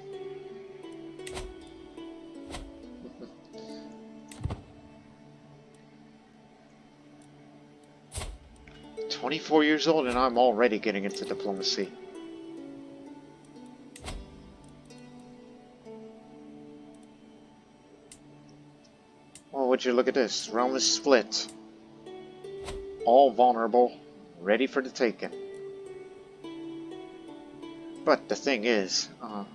I'm 24 years old and I'm already getting into diplomacy. Well, would you look at this? Realm is split. All vulnerable, ready for the taking. But the thing is, are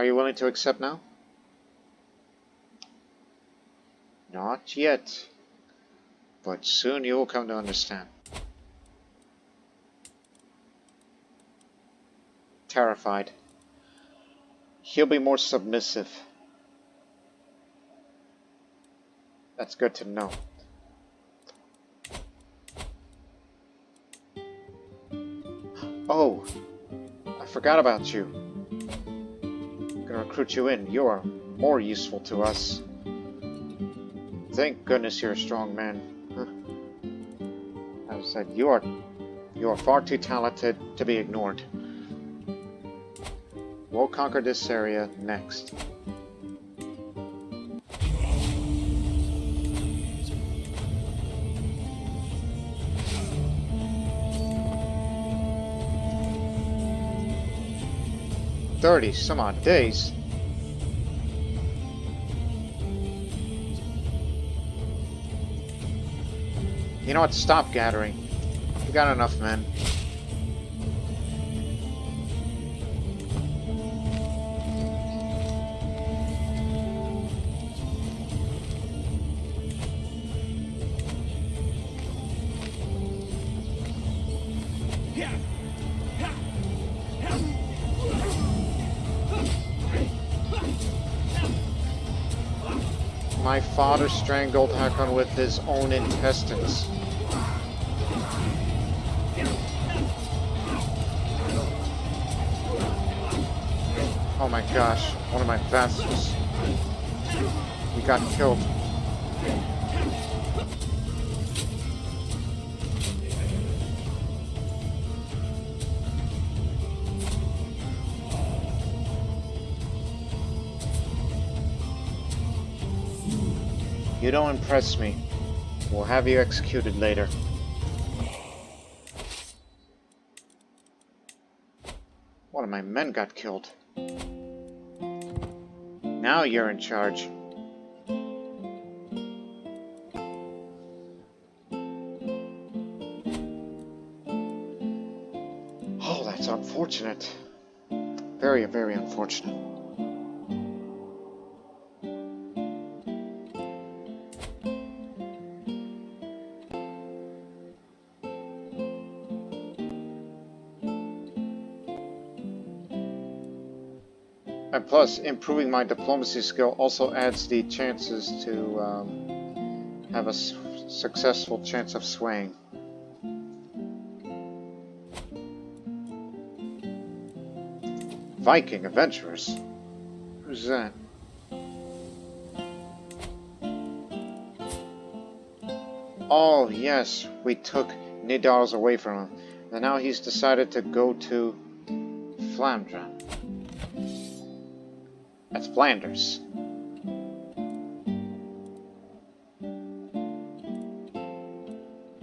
you willing to accept now? Not yet, but soon you will come to understand. Terrified. He'll be more submissive. That's good to know. Oh, I forgot about you. I'm gonna recruit you in. You are more useful to us. Thank goodness you're a strong man. As I said, you are far too talented to be ignored. We'll conquer this area next. Some odd days. You know what? Stop gathering. We got enough men. My father strangled Hakon with his own intestines. Oh my gosh, one of my vassals. He got killed. You don't impress me. We'll have you executed later. One of my men got killed. Now you're in charge. Oh, that's unfortunate. Very, very unfortunate. And plus, improving my diplomacy skill also adds the chances to have a successful chance of swaying. Viking adventurers? Who's that? Oh, yes, we took Nidals away from him, and now he's decided to go to Flandre. That's Flanders.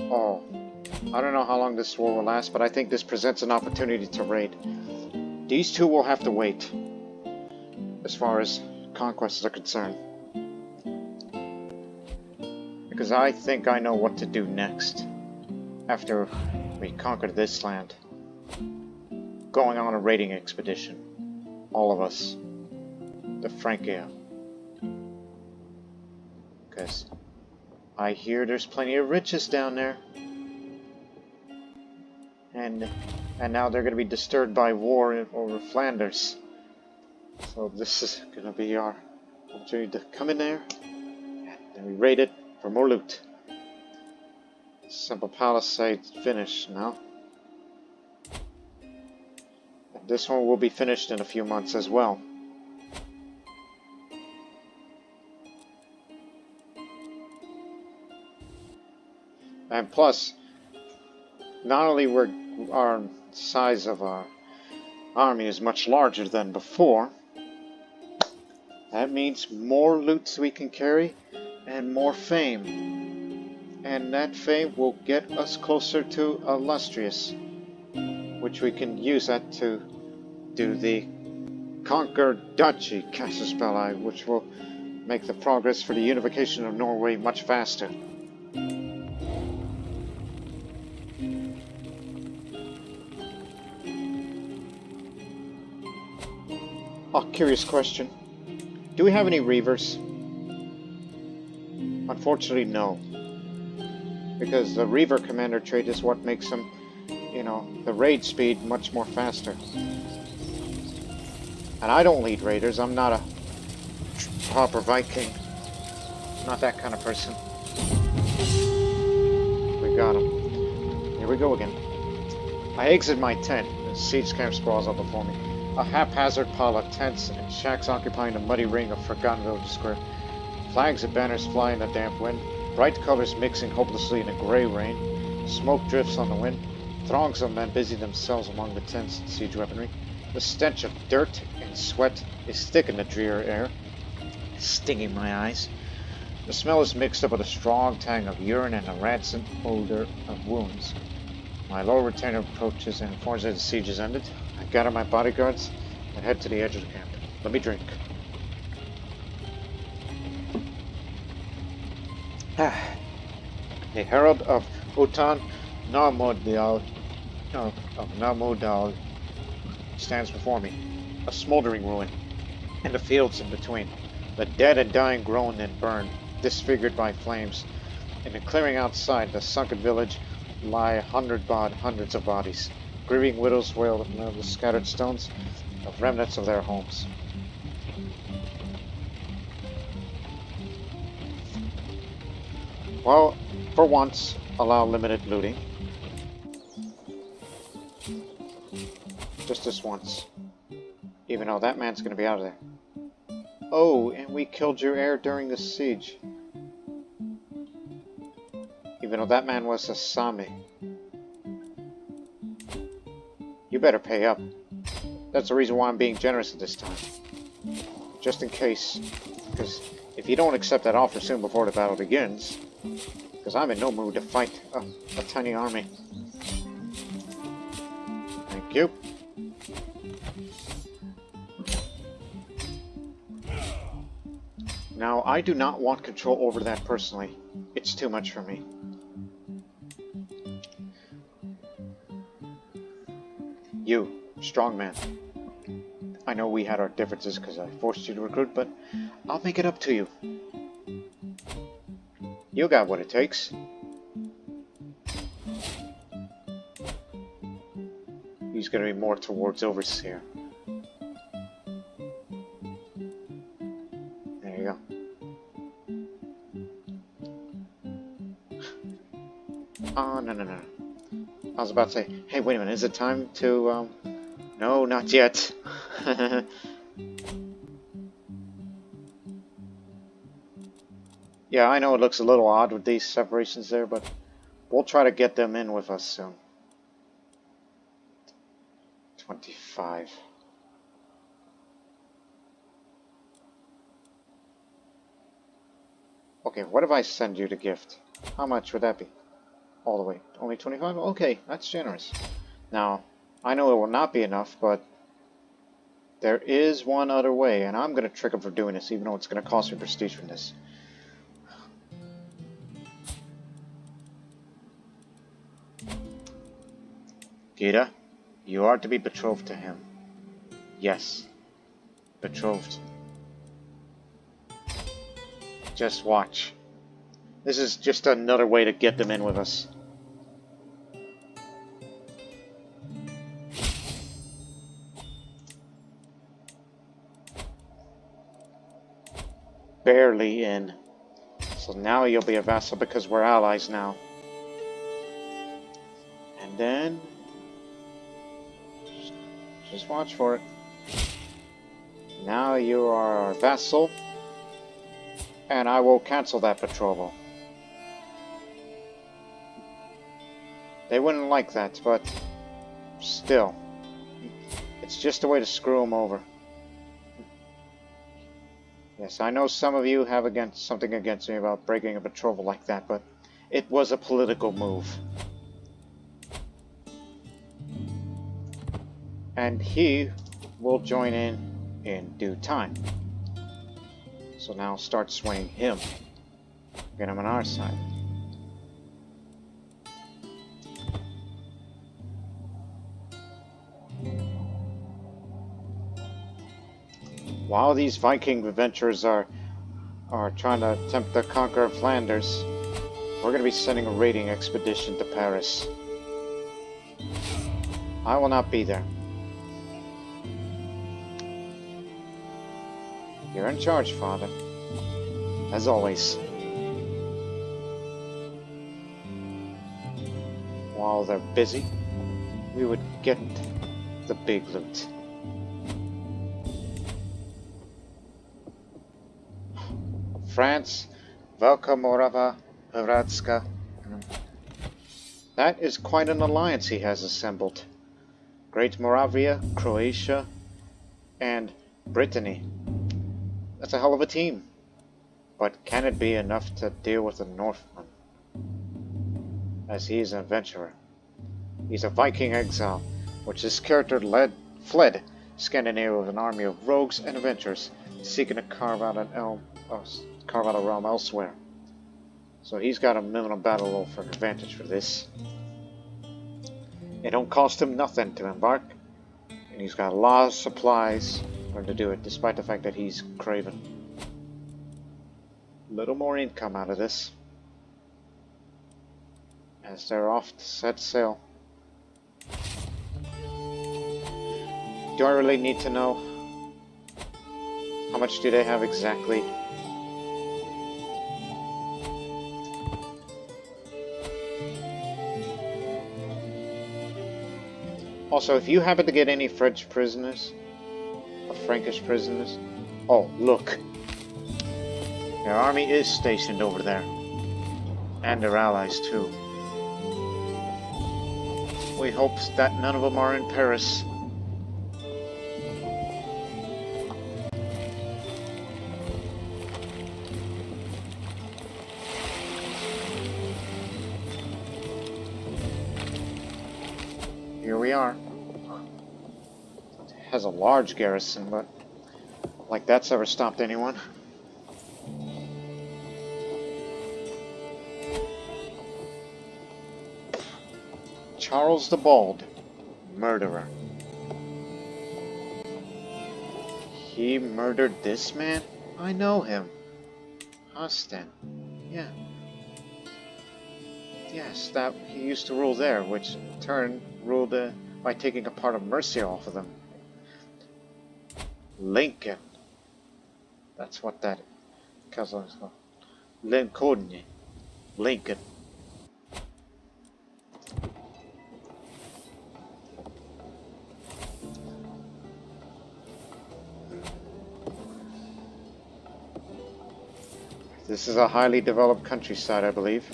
Oh, I don't know how long this war will last, but I think this presents an opportunity to raid. These two will have to wait, as far as conquests are concerned. Because I think I know what to do next, after we conquer this land. Going on a raiding expedition. All of us. The Frankia. Because I hear there's plenty of riches down there. And now they're going to be disturbed by war over Flanders. So this is going to be our opportunity to come in there. And we raid it for more loot. Simple Palisade finished now. And this one will be finished in a few months as well. And plus, not only were our size of our army is much larger than before, that means more loot we can carry and more fame. And that fame will get us closer to Ástríðr, which we can use that to do the Conquer Duchy casus belli, which will make the progress for the unification of Norway much faster. Oh, curious question. Do we have any reavers? Unfortunately, no. Because the reaver commander trait is what makes them, you know, the raid speed much more faster. And I don't lead raiders. I'm not a proper Viking. I'm not that kind of person. We got him. Here we go again. I exit my tent. The siege camp sprawls up before me. A haphazard pile of tents and shacks occupying the muddy ring of forgotten village square. Flags and banners fly in the damp wind, bright colors mixing hopelessly in a gray rain. Smoke drifts on the wind. Throngs of men busy themselves among the tents and siege weaponry. The stench of dirt and sweat is thick in the drear air, stinging my eyes. The smell is mixed up with a strong tang of urine and a rancid odor of wounds. My Lord Retainer approaches and informs that the siege is ended. I gather my bodyguards and head to the edge of the camp. Let me drink. The herald of Utan Narmodal stands before me, a smoldering ruin, and the fields in between. The dead and dying groan and burn, disfigured by flames. In the clearing outside the sunken village lie hundreds of bodies. Grieving widows wail among the scattered stones of remnants of their homes. Well, for once, allow limited looting. Just this once. Even though that man's gonna be out of there. Oh, and we killed your heir during the siege. Even though that man was a Sami. You better pay up. That's the reason why I'm being generous at this time. Just in case. Because If you don't accept that offer soon before the battle begins, because I'm in no mood to fight a tiny army. Thank you. Now, I do not want control over that personally. It's too much for me. You, strongman. I know we had our differences because I forced you to recruit, but I'll make it up to you. You got what it takes. He's gonna be more towards overseer. There you go. Oh, no. I was about to say, hey, wait a minute, is it time to, No, not yet. Yeah, I know it looks a little odd with these separations there, but we'll try to get them in with us soon. 25. Okay, what if I send you the gift? How much would that be? All the way. Only 25? Okay, that's generous. Now, I know it will not be enough, but there is one other way, and I'm going to trick him for doing this, even though it's going to cost me prestige from this. Gita, you are to be betrothed to him. Yes, betrothed. Just watch. This is just another way to get them in with us. Barely in. So now you'll be a vassal because we're allies now. And then... just watch for it. Now you are our vassal. And I will cancel that betrothal. They wouldn't like that, but still. It's just a way to screw them over. Yes, I know some of you have something against me about breaking a betrothal like that, but it was a political move. And he will join in due time. So now start swaying him. Get him on our side. While these Viking adventurers are trying to attempt the conquer of Flanders, we're going to be sending a raiding expedition to Paris. I will not be there. You're in charge, Father. As always. While they're busy, we would get the big loot. France, Velka Morava, Hradska. That is quite an alliance he has assembled. Great Moravia, Croatia, and Brittany. That's a hell of a team. But can it be enough to deal with a Northman? As he is an adventurer. He's a Viking exile, which his character fled Scandinavia with an army of rogues and adventurers, seeking to carve out a realm elsewhere. So he's got a minimum battle roll for an advantage for this. It don't cost him nothing to embark, and he's got a lot of supplies to do it, despite the fact that he's craven. Little more income out of this, as they're off to set sail. Do I really need to know how much do they have exactly? Also, if you happen to get any French prisoners, or Frankish prisoners, oh, look. Their army is stationed over there. And their allies, too. We hope that none of them are in Paris. we are. It has a large garrison, but like that's ever stopped anyone. Charles the Bald, murderer. He murdered this man? I know him. Austin. Yeah. Yes, that he used to rule there, which in turn ruled by taking a part of Mercia off of them. Lincoln. That's what that castle is called. Lincoln. Lincoln. This is a highly developed countryside, I believe.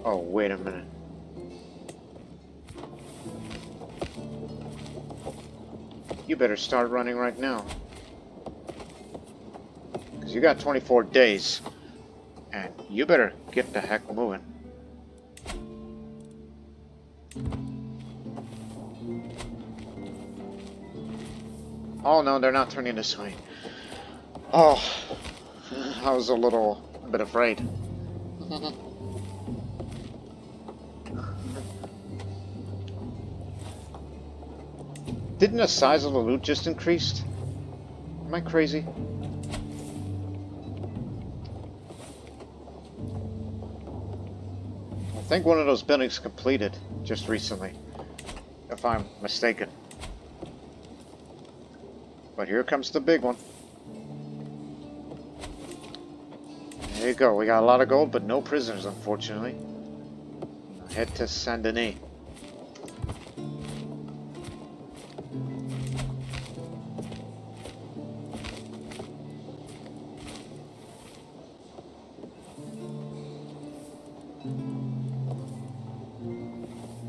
Oh, wait a minute. You better start running right now. Because you got 24 days. And you better get the heck moving. Oh no, they're not turning this way. Oh, I was a bit afraid. Didn't the size of the loot just increased? Am I crazy? I think one of those buildings completed just recently, if I'm mistaken. But here comes the big one. There you go. We got a lot of gold, but no prisoners, unfortunately. Head to Saint Denis.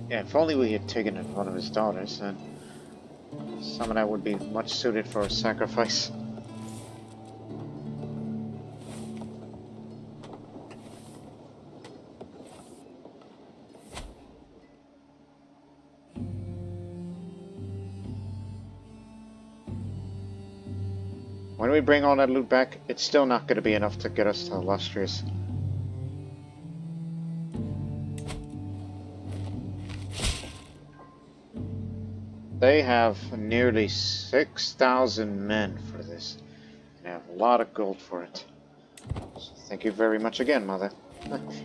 Yeah, if only we had taken one of his daughters, then some of that would be much suited for a sacrifice. When we bring all that loot back, it's still not going to be enough to get us to Ástríðr. They have nearly 6,000 men for this. They have a lot of gold for it. So thank you very much again, Mother.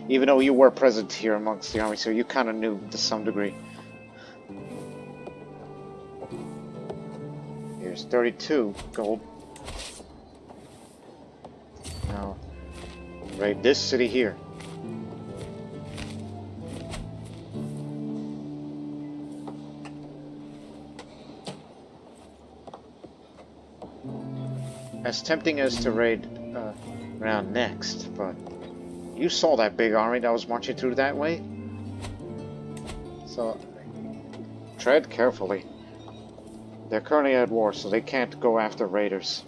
Even though you were present here amongst the army, so you kind of knew to some degree. Here's 32 gold. Now, raid this city here. As tempting as to raid around next, but you saw that big army that was marching through that way. So, tread carefully. They're currently at war, so they can't go after raiders.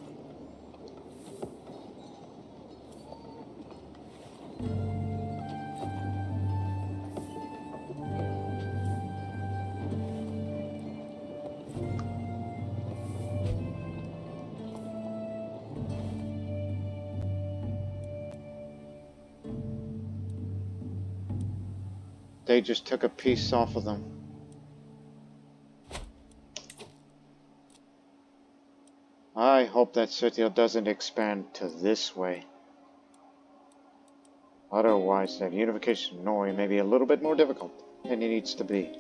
They just took a piece off of them. I hope that Sogndal doesn't expand to this way. Otherwise, that unification of Norway may be a little bit more difficult than it needs to be.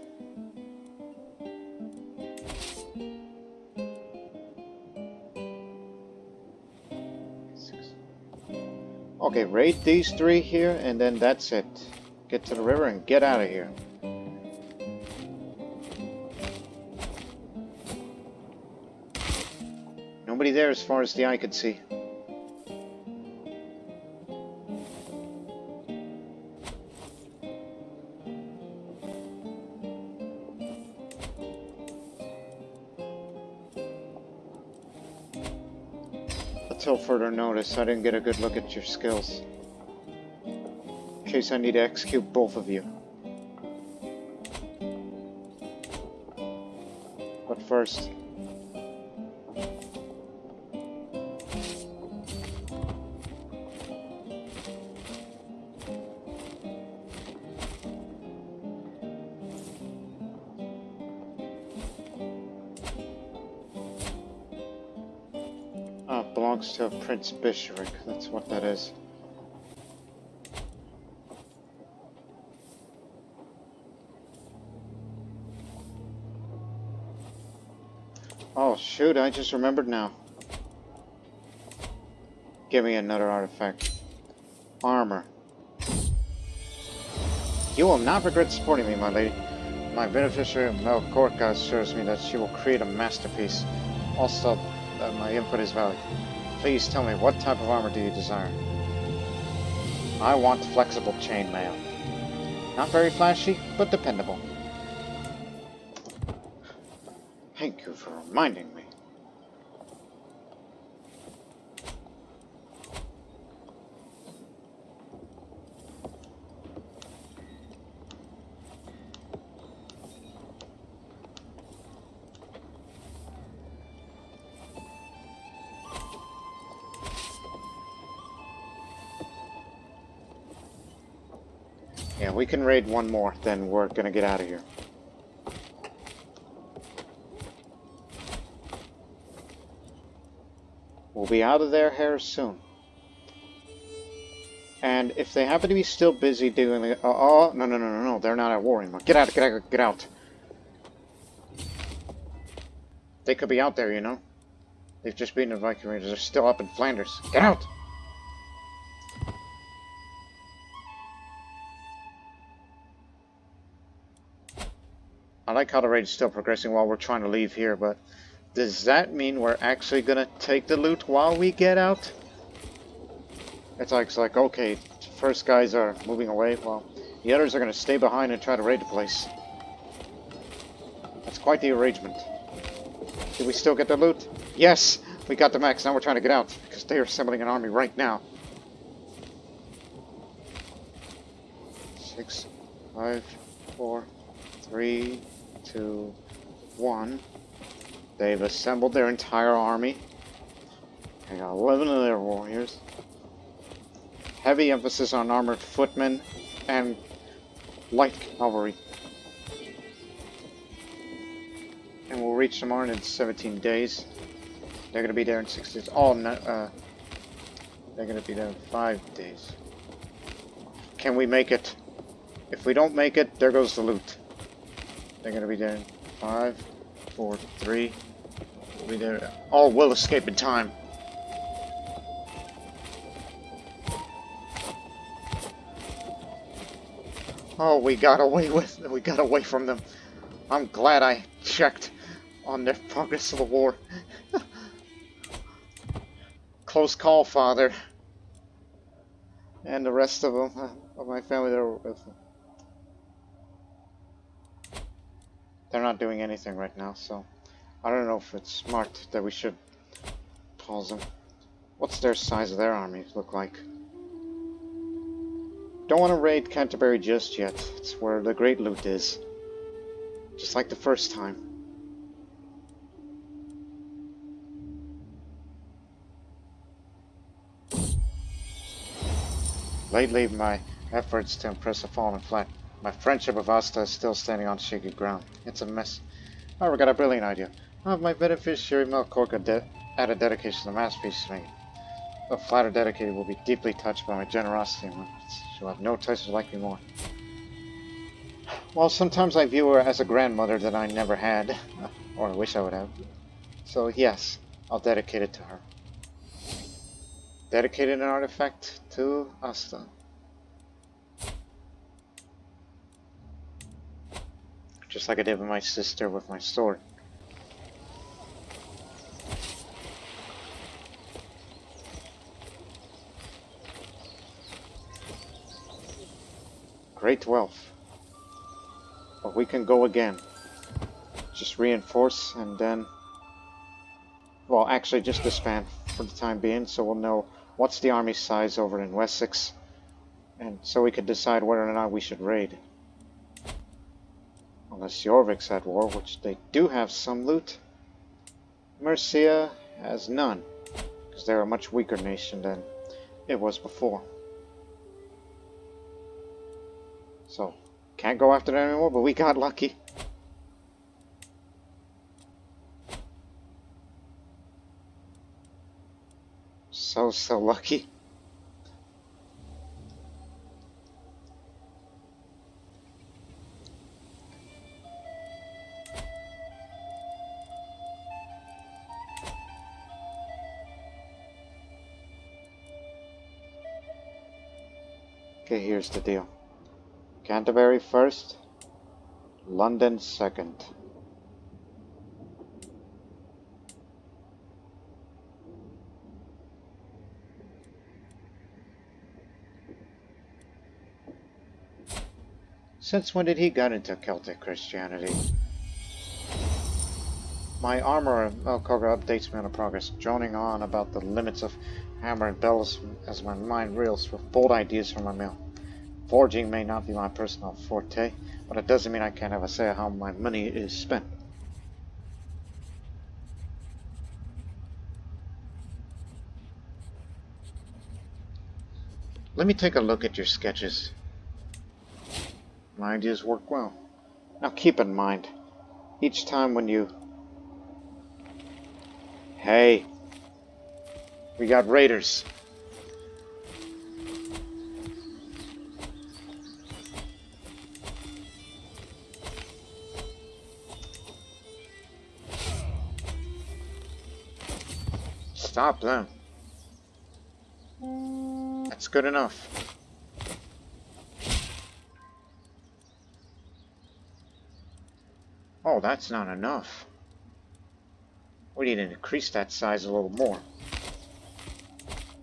Okay, raid these three here, and then that's it. Get to the river and get out of here. Nobody there as far as the eye could see. Until further notice, I didn't get a good look at your skills. In case I need to execute both of you. first. Ah, belongs to Prince Bishorik. That's what that is. Oh shoot, I just remembered now. Give me another artifact. Armor. You will not regret supporting me, my lady. My beneficiary Melkorka assures me that she will create a masterpiece. Also, that my input is valid. Please tell me, what type of armor do you desire? I want flexible chainmail. Not very flashy, but dependable. Thank you for reminding me. Yeah, we can raid one more, then we're gonna get out of here. We'll be out of there here soon. And if they happen to be still busy doing the... no, they're not at war anymore. Get out, get out, get out. They could be out there, you know. They've just beaten the Viking Raiders. They're still up in Flanders. Get out! I like how the raid is still progressing while we're trying to leave here, but does that mean we're actually gonna take the loot while we get out? It's like okay, first guys are moving away, well, the others are gonna stay behind and try to raid the place. That's quite the arrangement. Did we still get the loot? Yes! We got the max, now we're trying to get out, because they are assembling an army right now. 6, 5, 4, 3, 2, 1. They've assembled their entire army. They got 11 of their warriors. Heavy emphasis on armored footmen and light cavalry. And we'll reach the Marne in 17 days. They're going to be there in 6 days. Oh, no, they're going to be there in 5 days. Can we make it? If we don't make it, there goes the loot. They're going to be there in 5, 4, 3. We'll be there. Oh, we'll escape in time. Oh, we got away from them. I'm glad I checked on their progress of the war. Close call, father. And the rest of them, of my family, they're with them. They're not doing anything right now, so I don't know if it's smart that we should pause them. What's their size of their army look like? Don't want to raid Canterbury just yet. It's where the great loot is. Just like the first time. Lately, my efforts to impress have fallen flat. My friendship with Asta is still standing on shaky ground. It's a mess. However, I got a brilliant idea. I'll have my beneficiary Melkorka add a dedication to the masterpiece to me. The flatter dedicated will be deeply touched by my generosity, and she'll have no choice to like me more. Well, sometimes I view her as a grandmother that I never had, or I wish I would have. So yes, I'll dedicate it to her. Dedicated an artifact to Asta. Just like I did with my sister with my sword. Great wealth. But we can go again. Just reinforce and then... Well, actually just disband for the time being, so we'll know what's the army size over in Wessex. And so we can decide whether or not we should raid. Oh, Unless Jorvik's at war, which they do have some loot. Mercia has none, because they're a much weaker nation than it was before. So, can't go after them anymore, but we got lucky. So lucky. Okay, here's the deal. Canterbury first, London second. Since when did he get into Celtic Christianity? My armorer Melkoga updates me on the progress, droning on about the limits of hammer and bells as my mind reels with bold ideas from my mill. Forging may not be my personal forte, but it doesn't mean I can't have a say how my money is spent. Let me take a look at your sketches. My ideas work well. Now keep in mind, each time when you... Hey! We got raiders. Stop them. That's good enough. Oh, that's not enough. We need to increase that size a little more.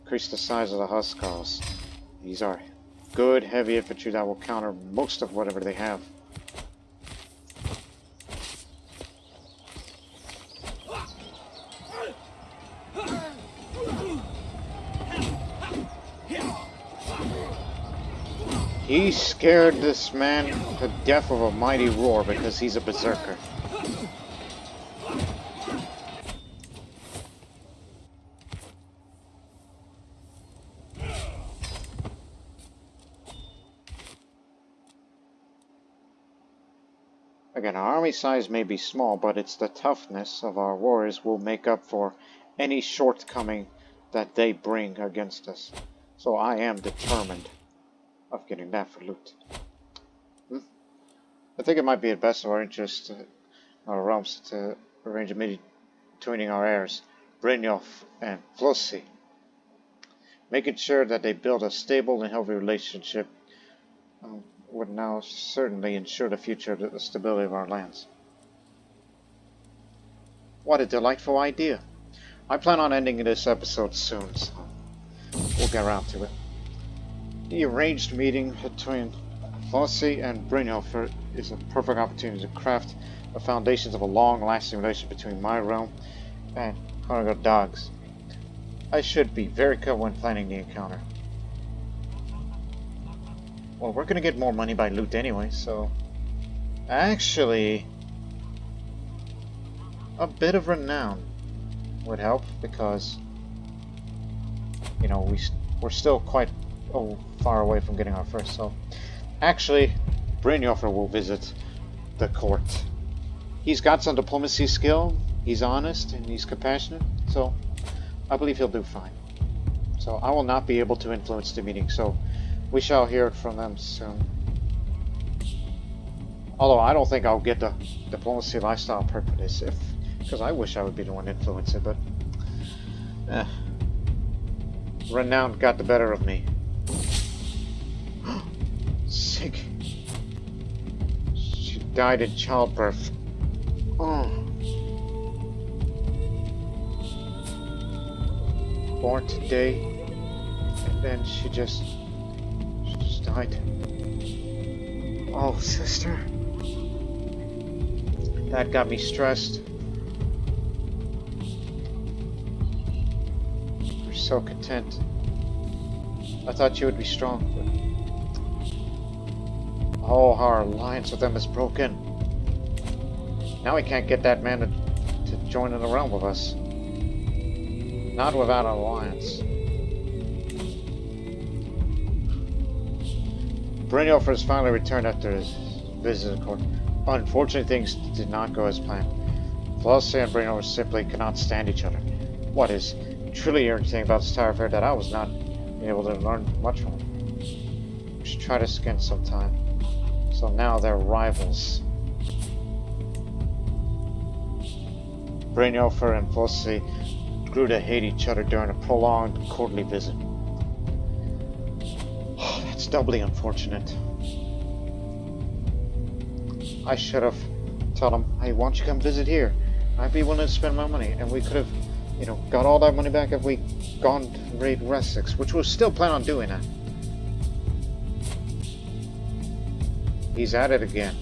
Increase the size of the Huskars. These are good heavy infantry that will counter most of whatever they have. He scared this man to death with a mighty roar because he's a berserker. Again, our army size may be small, but it's the toughness of our warriors will make up for any shortcoming that they bring against us. So I am determined of getting that for loot. I think it might be in best of our interest, our realms, to arrange a meeting between our heirs, Brynjolf and Flossi, making sure that they build a stable and healthy relationship would now certainly ensure the future the stability of our lands. What a delightful idea. I plan on ending this episode soon, so we'll get around to it. The arranged meeting between Flossi and Brynjolf is a perfect opportunity to craft the foundations of a long-lasting relationship between my realm and Conquests dogs. I should be very careful when planning the encounter. Well, we're gonna get more money by loot anyway, so... Actually... a bit of renown would help, because... you know, we're still quite far away from getting our first, so... Actually, Brynjolf will visit the court. He's got some diplomacy skill, he's honest, and he's compassionate, so I believe he'll do fine. So I will not be able to influence the meeting, so we shall hear from them soon. Although I don't think I'll get the diplomacy lifestyle perk for this, because I wish I would be the one to influence it, but renown got the better of me. Sig. She died in childbirth. Oh. Born today, and then she just died. Oh, sister. That got me stressed. You're so content. I thought you would be strong, but... oh, our alliance with them is broken. Now we can't get that man to join in the realm with us. Not without an alliance. Brynjolfr has finally returned after his visit to court. Unfortunately, things did not go as planned. Velocity and Brynjolfr simply cannot stand each other. What is truly irritating about this entire affair that I was not able to learn much from him. We should try this again sometime. So now they're rivals. Brynjolfr and Velocity grew to hate each other during a prolonged courtly visit. That's doubly unfortunate. I should have told him, hey, why don't you come visit here? I'd be willing to spend my money, and we could have, you know, got all that money back if we gone to raid Wessex, which we'll still plan on doing that. He's at it again.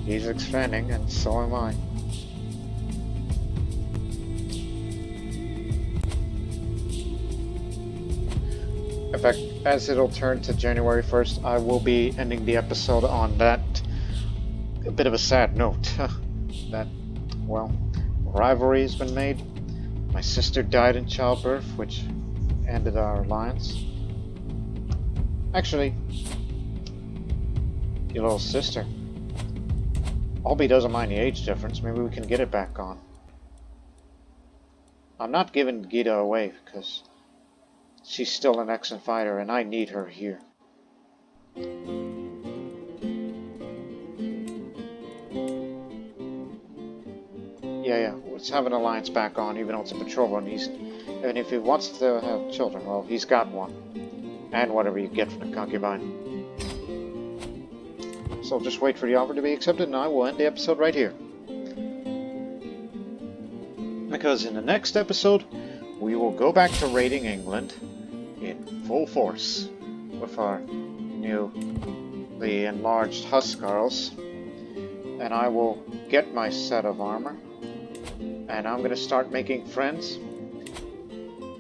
He's expanding, and so am I. In fact, as it'll turn to January 1st, I will be ending the episode on that a bit of a sad note. That, well, rivalry has been made. My sister died in childbirth, which ended our alliance. Actually, your little sister. Albie doesn't mind the age difference. Maybe we can get it back on. I'm not giving Gita away because she's still an excellent fighter and I need her here. Yeah, let's have an alliance back on, even though it's a patrol run. And if he wants to have children, well, he's got one. And whatever you get from the concubine. So just wait for the offer to be accepted and I will end the episode right here. Because in the next episode, we will go back to raiding England in full force with our newly enlarged Huskarls. And I will get my set of armor. And I'm going to start making friends.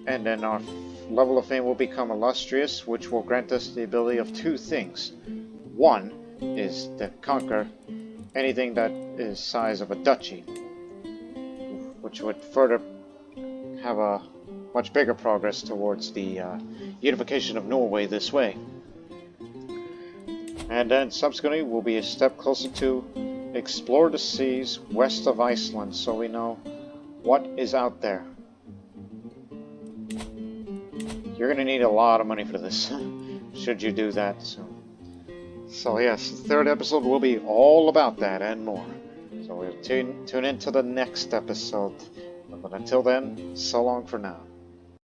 And then our level of fame will become illustrious, which will grant us the ability of two things. One is to conquer anything that is size of a duchy, which would further have a much bigger progress towards the unification of Norway this way. And then subsequently we'll be a step closer to explore the seas west of Iceland so we know what is out there. You're going to need a lot of money for this, should you do that. So yes, the third episode will be all about that and more. So we'll tune in to the next episode. But until then, so long for now.